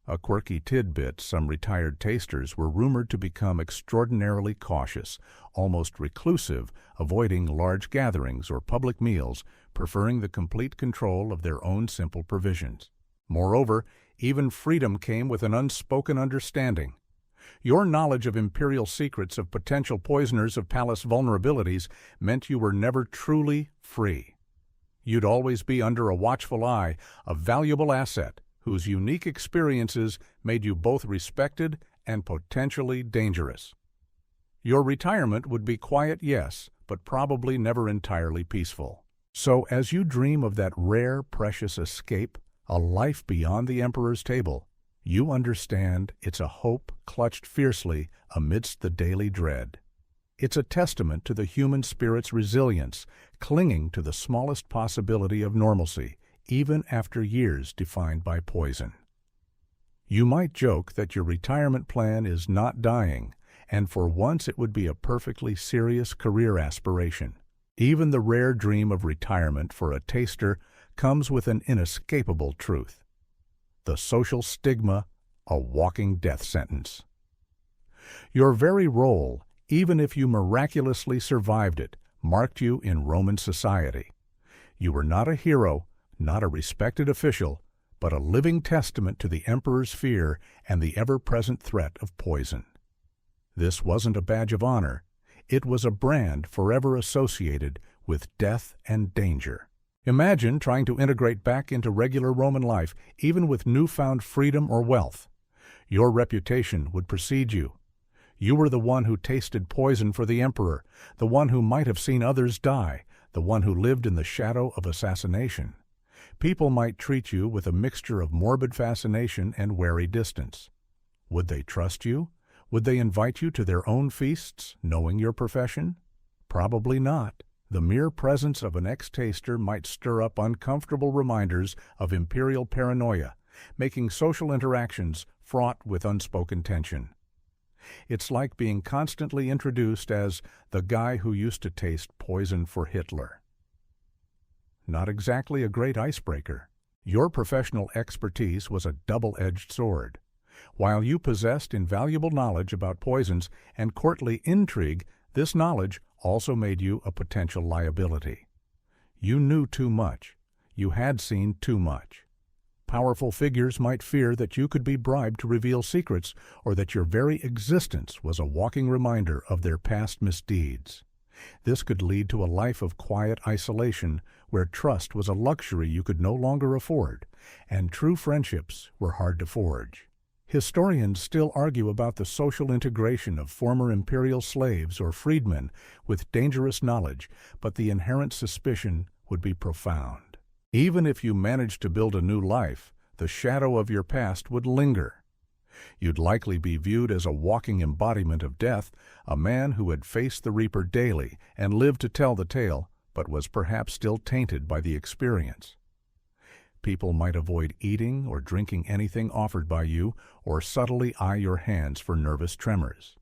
Speaker 1: A quirky tidbit: some retired tasters were rumored to become extraordinarily cautious, almost reclusive, avoiding large gatherings or public meals, preferring the complete control of their own simple provisions. Moreover, even freedom came with an unspoken understanding. Your knowledge of imperial secrets, of potential poisoners, of palace vulnerabilities, meant you were never truly free. You'd always be under a watchful eye, a valuable asset, whose unique experiences made you both respected and potentially dangerous. Your retirement would be quiet, yes, but probably never entirely peaceful. So as you dream of that rare, precious escape, a life beyond the emperor's table, you understand it's a hope clutched fiercely amidst the daily dread. It's a testament to the human spirit's resilience, clinging to the smallest possibility of normalcy, even after years defined by poison. You might joke that your retirement plan is not dying, and for once it would be a perfectly serious career aspiration. Even the rare dream of retirement for a taster comes with an inescapable truth: the social stigma, a walking death sentence. Your very role, even if you miraculously survived it, marked you in Roman society. You were not a hero, not a respected official, but a living testament to the emperor's fear and the ever-present threat of poison. This wasn't a badge of honor. It was a brand forever associated with death and danger. Imagine trying to integrate back into regular Roman life, even with newfound freedom or wealth. Your reputation would precede you. You were the one who tasted poison for the emperor, the one who might have seen others die, the one who lived in the shadow of assassination. People might treat you with a mixture of morbid fascination and wary distance. Would they trust you? Would they invite you to their own feasts, knowing your profession? Probably not. The mere presence of an ex-taster might stir up uncomfortable reminders of imperial paranoia, making social interactions fraught with unspoken tension. It's like being constantly introduced as the guy who used to taste poison for Hitler. Not exactly a great icebreaker. Your professional expertise was a double-edged sword. While you possessed invaluable knowledge about poisons and courtly intrigue, this knowledge also made you a potential liability. You knew too much. You had seen too much. powerful figures might fear that you could be bribed to reveal secrets, or that your very existence was a walking reminder of their past misdeeds. This could lead to a life of quiet isolation, where trust was a luxury you could no longer afford, and true friendships were hard to forge. Historians still argue about the social integration of former imperial slaves or freedmen with dangerous knowledge, but the inherent suspicion would be profound. Even if you managed to build a new life, the shadow of your past would linger. You'd likely be viewed as a walking embodiment of death, a man who had faced the Reaper daily and lived to tell the tale, but was perhaps still tainted by the experience. People might avoid eating or drinking anything offered by you, or subtly eye your hands for nervous tremors.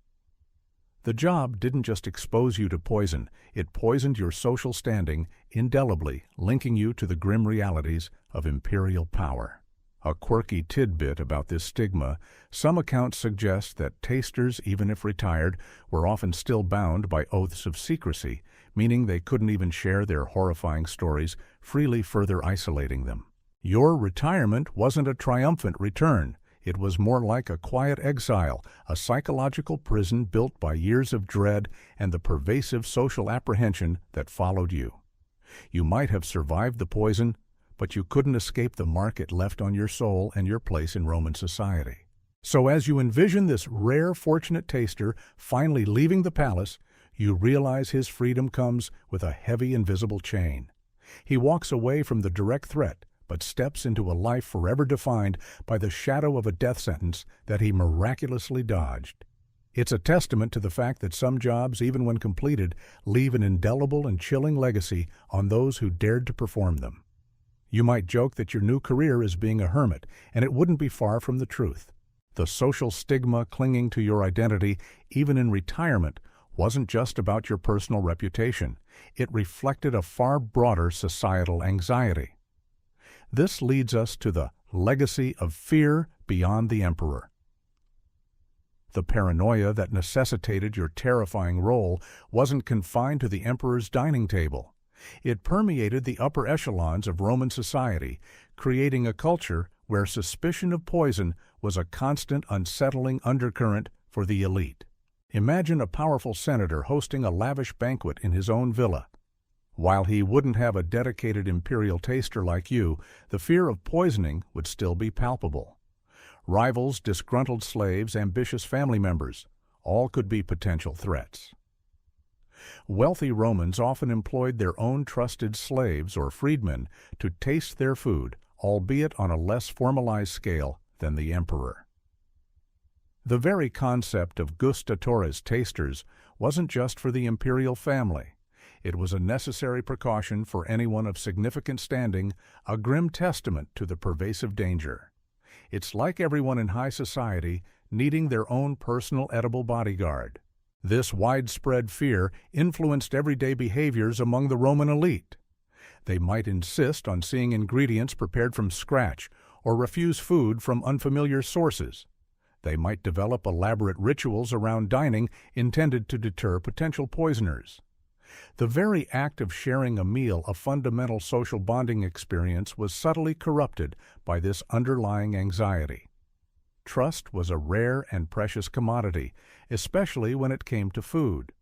Speaker 1: The job didn't just expose you to poison, it poisoned your social standing, indelibly linking you to the grim realities of imperial power. A quirky tidbit about this stigma: some accounts suggest that tasters, even if retired, were often still bound by oaths of secrecy, meaning they couldn't even share their horrifying stories, freely further isolating them. Your retirement wasn't a triumphant return. It was more like a quiet exile, a psychological prison built by years of dread and the pervasive social apprehension that followed you. You might have survived the poison, but you couldn't escape the mark it left on your soul and your place in Roman society. So as you envision this rare, fortunate taster finally leaving the palace, you realize his freedom comes with a heavy, invisible chain. He walks away from the direct threat, but steps into a life forever defined by the shadow of a death sentence that he miraculously dodged. It's a testament to the fact that some jobs, even when completed, leave an indelible and chilling legacy on those who dared to perform them. You might joke that your new career is being a hermit, and it wouldn't be far from the truth. The social stigma clinging to your identity, even in retirement, wasn't just about your personal reputation. It reflected a far broader societal anxiety. This leads us to the legacy of fear beyond the emperor. The paranoia that necessitated your terrifying role wasn't confined to the emperor's dining table. It permeated the upper echelons of Roman society, creating a culture where suspicion of poison was a constant, unsettling undercurrent for the elite. Imagine a powerful senator hosting a lavish banquet in his own villa. While he wouldn't have a dedicated imperial taster like you, the fear of poisoning would still be palpable. Rivals, disgruntled slaves, ambitious family members, all could be potential threats. Wealthy Romans often employed their own trusted slaves or freedmen to taste their food, albeit on a less formalized scale than the emperor. The very concept of gustatores tasters wasn't just for the imperial family. It was a necessary precaution for anyone of significant standing, a grim testament to the pervasive danger. It's like everyone in high society needing their own personal edible bodyguard. This widespread fear influenced everyday behaviors among the Roman elite. They might insist on seeing ingredients prepared from scratch or refuse food from unfamiliar sources. They might develop elaborate rituals around dining intended to deter potential poisoners. The very act of sharing a meal, a fundamental social bonding experience, was subtly corrupted by this underlying anxiety. Trust was a rare and precious commodity, especially when it came to food.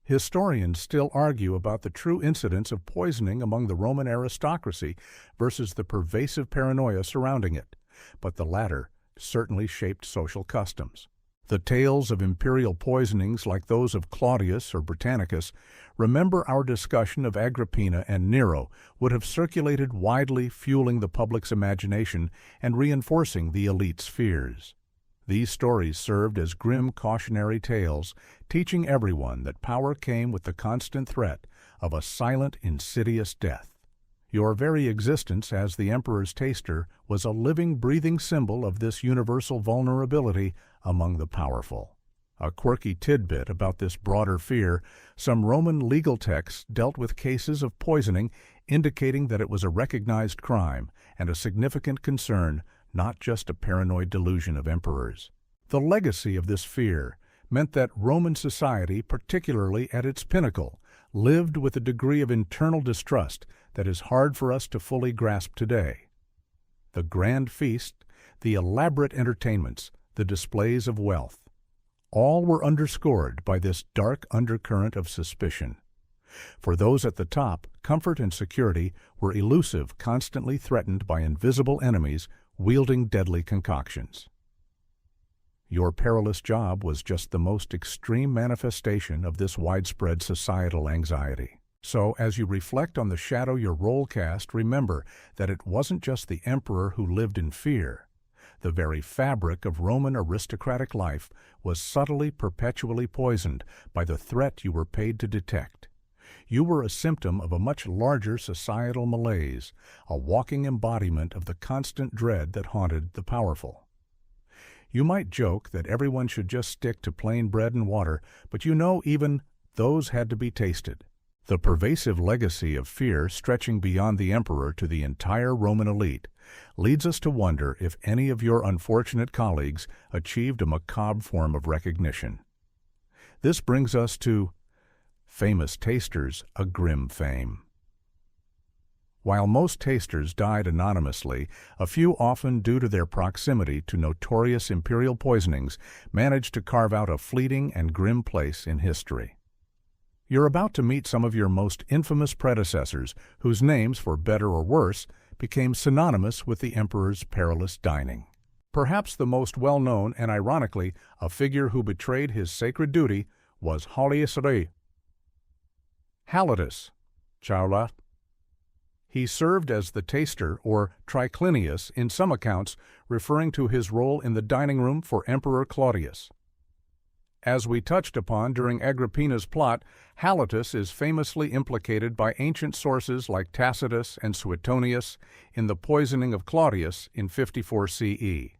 Speaker 1: Historians still argue about the true incidence of poisoning among the Roman aristocracy versus the pervasive paranoia surrounding it, but the latter certainly shaped social customs. The tales of imperial poisonings like those of Claudius or Britannicus, remember our discussion of Agrippina and Nero, would have circulated widely, fueling the public's imagination and reinforcing the elite's fears. These stories served as grim cautionary tales, teaching everyone that power came with the constant threat of a silent, insidious death. Your very existence as the emperor's taster was a living, breathing symbol of this universal vulnerability among the powerful. A quirky tidbit about this broader fear: some Roman legal texts dealt with cases of poisoning, indicating that it was a recognized crime and a significant concern, not just a paranoid delusion of emperors. The legacy of this fear meant that Roman society, particularly at its pinnacle, lived with a degree of internal distrust that is hard for us to fully grasp today. the grand feast, the elaborate entertainments, the displays of wealth. All were underscored by this dark undercurrent of suspicion. For those at the top, comfort and security were elusive, constantly threatened by invisible enemies wielding deadly concoctions. Your perilous job was just the most extreme manifestation of this widespread societal anxiety. So, as you reflect on the shadow your role cast, remember that it wasn't just the emperor who lived in fear. The very fabric of Roman aristocratic life was subtly, perpetually poisoned by the threat you were paid to detect. You were a symptom of a much larger societal malaise, a walking embodiment of the constant dread that haunted the powerful. You might joke that everyone should just stick to plain bread and water, but even those had to be tasted. The pervasive legacy of fear stretching beyond the emperor to the entire Roman elite leads us to wonder if any of your unfortunate colleagues achieved a macabre form of recognition. This brings us to famous tasters, a grim fame. While most tasters died anonymously, a few, often due to their proximity to notorious imperial poisonings, managed to carve out a fleeting and grim place in history. You're about to meet some of your most infamous predecessors, whose names, for better or worse, became synonymous with the emperor's perilous dining. Perhaps the most well-known, and ironically, a figure who betrayed his sacred duty, was Halotus. Chaula. He served as the taster, or triclinius, in some accounts, referring to his role in the dining room for Emperor Claudius. As we touched upon during Agrippina's plot, Halotus is famously implicated by ancient sources like Tacitus and Suetonius in the poisoning of Claudius in 54 CE.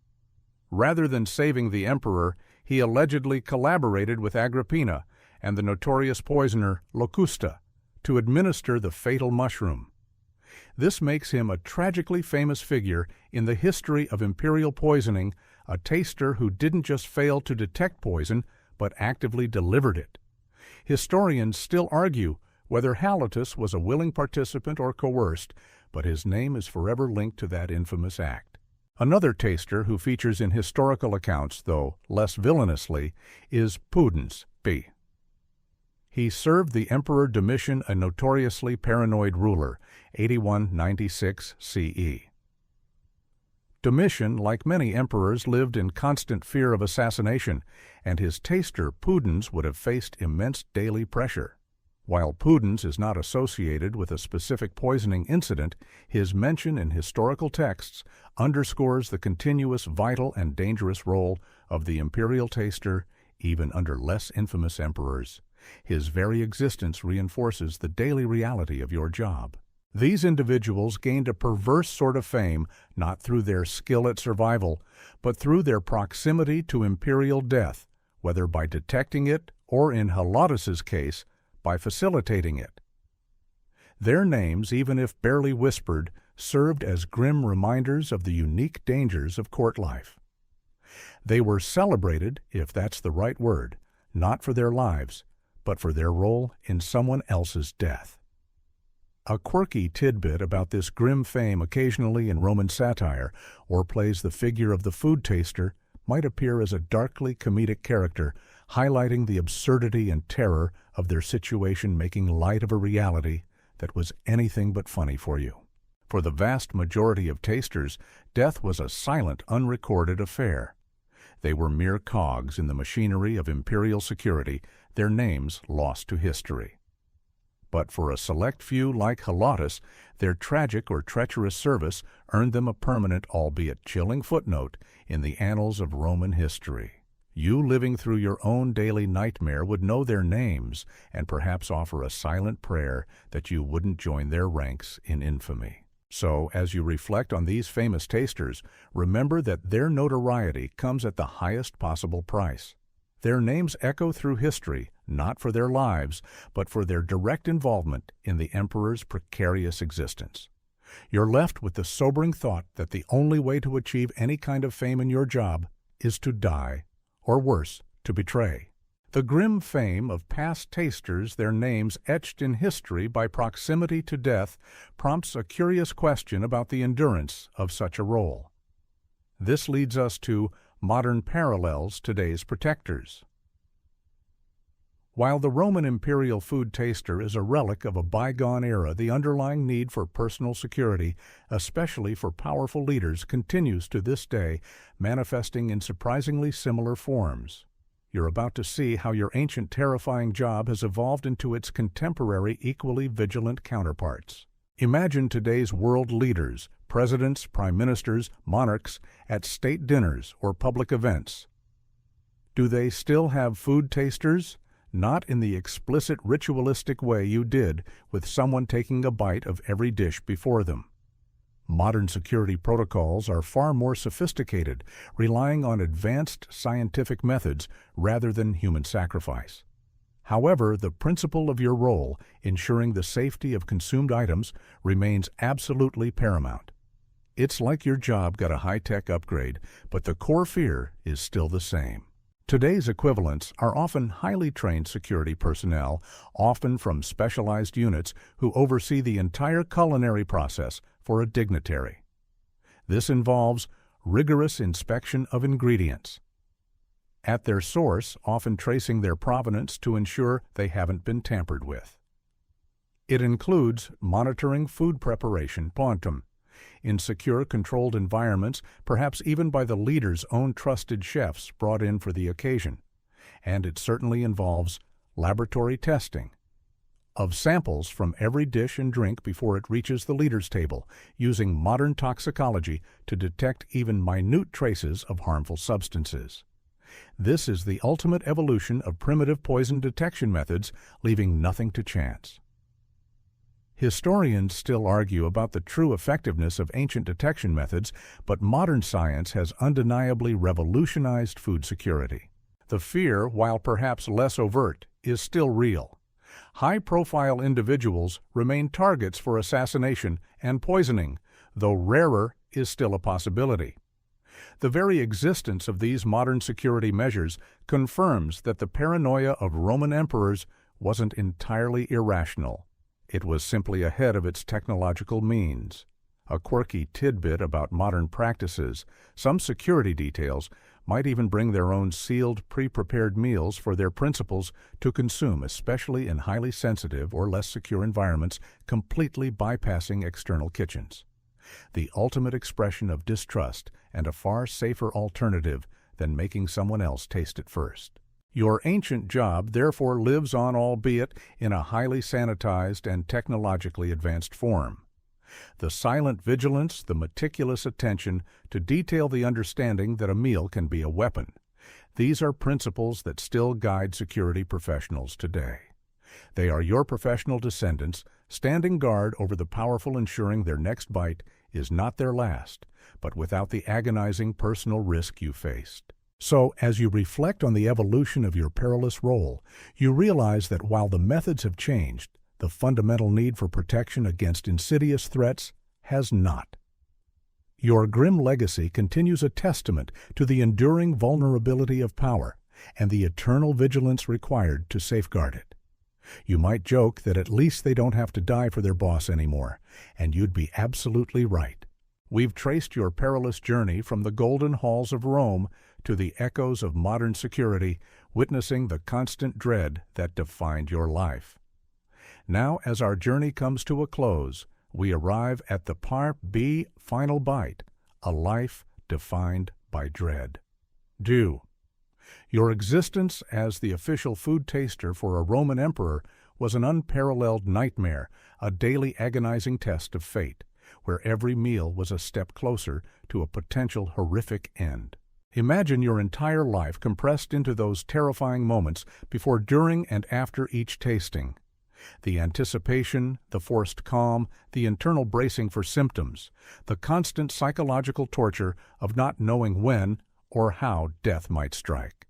Speaker 1: Rather than saving the emperor, he allegedly collaborated with Agrippina and the notorious poisoner Locusta to administer the fatal mushroom. This makes him a tragically famous figure in the history of imperial poisoning, a taster who didn't just fail to detect poison, but actively delivered it. Historians still argue whether Halotus was a willing participant or coerced, but his name is forever linked to that infamous act. Another taster who features in historical accounts, though less villainously, is Pudens B. He served the Emperor Domitian, a notoriously paranoid ruler, 81-96 CE. Domitian, like many emperors, lived in constant fear of assassination, and his taster, Pudens, would have faced immense daily pressure. While Pudens is not associated with a specific poisoning incident, his mention in historical texts underscores the continuous vital and dangerous role of the imperial taster, even under less infamous emperors. His very existence reinforces the daily reality of your job. These individuals gained a perverse sort of fame not through their skill at survival, but through their proximity to imperial death, whether by detecting it or, in Helodotus's case, by facilitating it. Their names, even if barely whispered, served as grim reminders of the unique dangers of court life. They were celebrated, if that's the right word, not for their lives, but for their role in someone else's death. A quirky tidbit about this grim fame occasionally in Roman satire, or plays the figure of the food taster, might appear as a darkly comedic character, highlighting the absurdity and terror of their situation, making light of a reality that was anything but funny for you. For the vast majority of tasters, death was a silent, unrecorded affair. They were mere cogs in the machinery of imperial security, their names lost to history. But for a select few like Helodotus, their tragic or treacherous service earned them a permanent, albeit chilling footnote in the annals of Roman history. You living through your own daily nightmare would know their names and perhaps offer a silent prayer that you wouldn't join their ranks in infamy. So, as you reflect on these famous tasters, remember that their notoriety comes at the highest possible price. Their names echo through history, not for their lives, but for their direct involvement in the emperor's precarious existence. You're left with the sobering thought that the only way to achieve any kind of fame in your job is to die, or worse, to betray. The The grim fame of past tasters, their names etched in history by proximity to death, prompts a curious question about the endurance of such a role. This leads us to modern parallels to today's protectors. While the Roman imperial food taster is a relic of a bygone era, the underlying need for personal security, especially for powerful leaders, continues to this day, manifesting in surprisingly similar forms. You're about to see how your ancient terrifying job has evolved into its contemporary equally vigilant counterparts. Imagine today's world leaders, presidents, prime ministers, monarchs, at state dinners or public events. Do they still have food tasters? Not in the explicit ritualistic way you did with someone taking a bite of every dish before them. Modern security protocols are far more sophisticated, relying on advanced scientific methods rather than human sacrifice. However, the principle of your role, ensuring the safety of consumed items, remains absolutely paramount. It's like your job got a high-tech upgrade, but the core fear is still the same. Today's equivalents are often highly trained security personnel, often from specialized units who oversee the entire culinary process for a dignitary. This involves rigorous inspection of ingredients, at their source, often tracing their provenance to ensure they haven't been tampered with. It includes monitoring food preparation quantum, in secure, controlled environments, perhaps even by the leader's own trusted chefs brought in for the occasion. And it certainly involves laboratory testing of samples from every dish and drink before it reaches the leader's table, using modern toxicology to detect even minute traces of harmful substances. This is the ultimate evolution of primitive poison detection methods, leaving nothing to chance. Historians still argue about the true effectiveness of ancient detection methods, but modern science has undeniably revolutionized food security. The fear, while perhaps less overt, is still real. High-profile individuals remain targets for assassination and poisoning, though rarer is still a possibility. The very existence of these modern security measures confirms that the paranoia of Roman emperors wasn't entirely irrational. It was simply ahead of its technological means. A quirky tidbit about modern practices, some security details might even bring their own sealed, pre-prepared meals for their principals to consume, especially in highly sensitive or less secure environments, completely bypassing external kitchens. The ultimate expression of distrust and a far safer alternative than making someone else taste it first. Your ancient job therefore lives on, albeit in a highly sanitized and technologically advanced form. The silent vigilance, the meticulous attention to detail the understanding that a meal can be a weapon. These are principles that still guide security professionals today. They are your professional descendants, standing guard over the powerful, ensuring their next bite is not their last, but without the agonizing personal risk you faced. So, as you reflect on the evolution of your perilous role, you realize that while the methods have changed, the fundamental need for protection against insidious threats has not. Your grim legacy continues a testament to the enduring vulnerability of power and the eternal vigilance required to safeguard it. You might joke that at least they don't have to die for their boss anymore, and you'd be absolutely right. We've traced your perilous journey from the golden halls of Rome to the echoes of modern security, witnessing the constant dread that defined your life. Now, as our journey comes to a close, we arrive at the Part B final bite, a life defined by dread. Do. Your existence as the official food taster for a Roman emperor was an unparalleled nightmare, a daily agonizing test of fate, where every meal was a step closer to a potential horrific end. Imagine your entire life compressed into those terrifying moments before, during, and after each tasting. The anticipation, the forced calm, the internal bracing for symptoms, the constant psychological torture of not knowing when or how death might strike.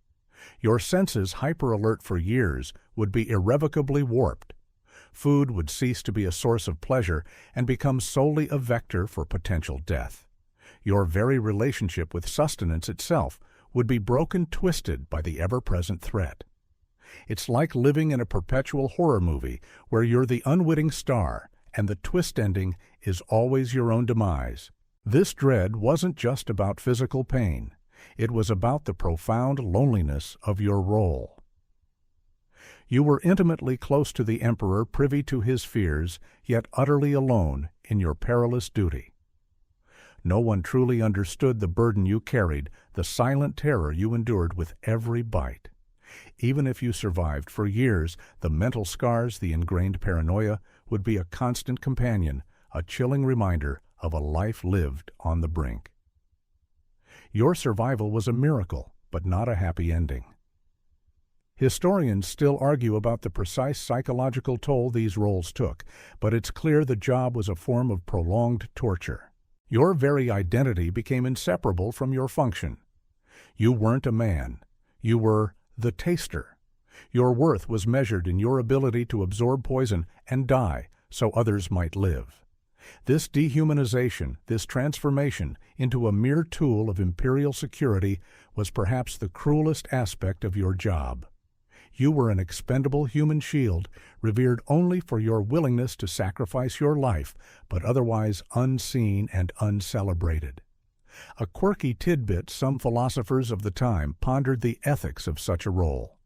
Speaker 1: Your senses, hyper-alert for years, would be irrevocably warped. Food would cease to be a source of pleasure and become solely a vector for potential death. Your very relationship with sustenance itself would be broken, twisted by the ever-present threat. It's like living in a perpetual horror movie where you're the unwitting star and the twist ending is always your own demise. This dread wasn't just about physical pain. It was about the profound loneliness of your role. You were intimately close to the emperor, privy to his fears, yet utterly alone in your perilous duty. No one truly understood the burden you carried, the silent terror you endured with every bite. Even if you survived for years, the mental scars, the ingrained paranoia, would be a constant companion, a chilling reminder of a life lived on the brink. Your survival was a miracle, but not a happy ending. Historians still argue about the precise psychological toll these roles took, but it's clear the job was a form of prolonged torture. Your very identity became inseparable from your function. You weren't a man. You were the taster. Your worth was measured in your ability to absorb poison and die so others might live. This dehumanization, this transformation into a mere tool of imperial security was perhaps the cruelest aspect of your job. You were an expendable human shield, revered only for your willingness to sacrifice your life, but otherwise unseen and uncelebrated. A quirky tidbit, some philosophers of the time pondered the ethics of such a role,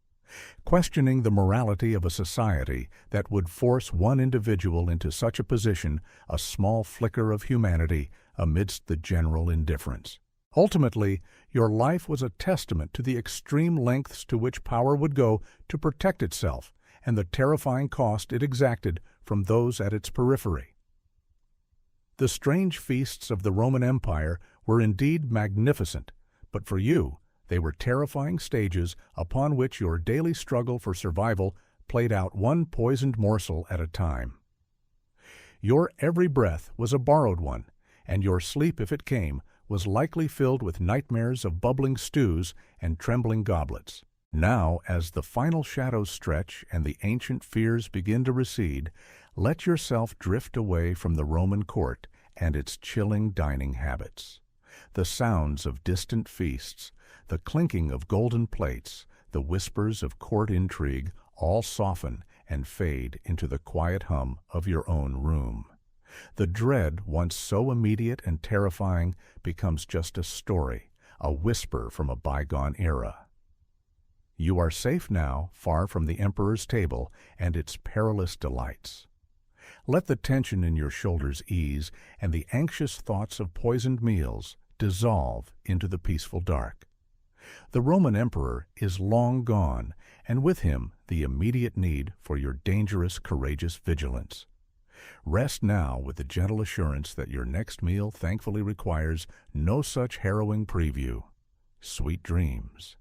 Speaker 1: questioning the morality of a society that would force one individual into such a position, a small flicker of humanity amidst the general indifference. Ultimately, your life was a testament to the extreme lengths to which power would go to protect itself and the terrifying cost it exacted from those at its periphery. The strange feasts of the Roman Empire were indeed magnificent, but for you, they were terrifying stages upon which your daily struggle for survival played out one poisoned morsel at a time. Your every breath was a borrowed one, and your sleep, if it came, was likely filled with nightmares of bubbling stews and trembling goblets. Now, as the final shadows stretch and the ancient fears begin to recede, let yourself drift away from the Roman court and its chilling dining habits. The sounds of distant feasts, the clinking of golden plates, the whispers of court intrigue all soften and fade into the quiet hum of your own room. The dread, once so immediate and terrifying, becomes just a story, a whisper from a bygone era. You are safe now, far from the emperor's table and its perilous delights. Let the tension in your shoulders ease and the anxious thoughts of poisoned meals dissolve into the peaceful dark. The Roman emperor is long gone, and with him the immediate need for your dangerous, courageous vigilance. Rest now with the gentle assurance that your next meal thankfully requires no such harrowing preview. Sweet dreams.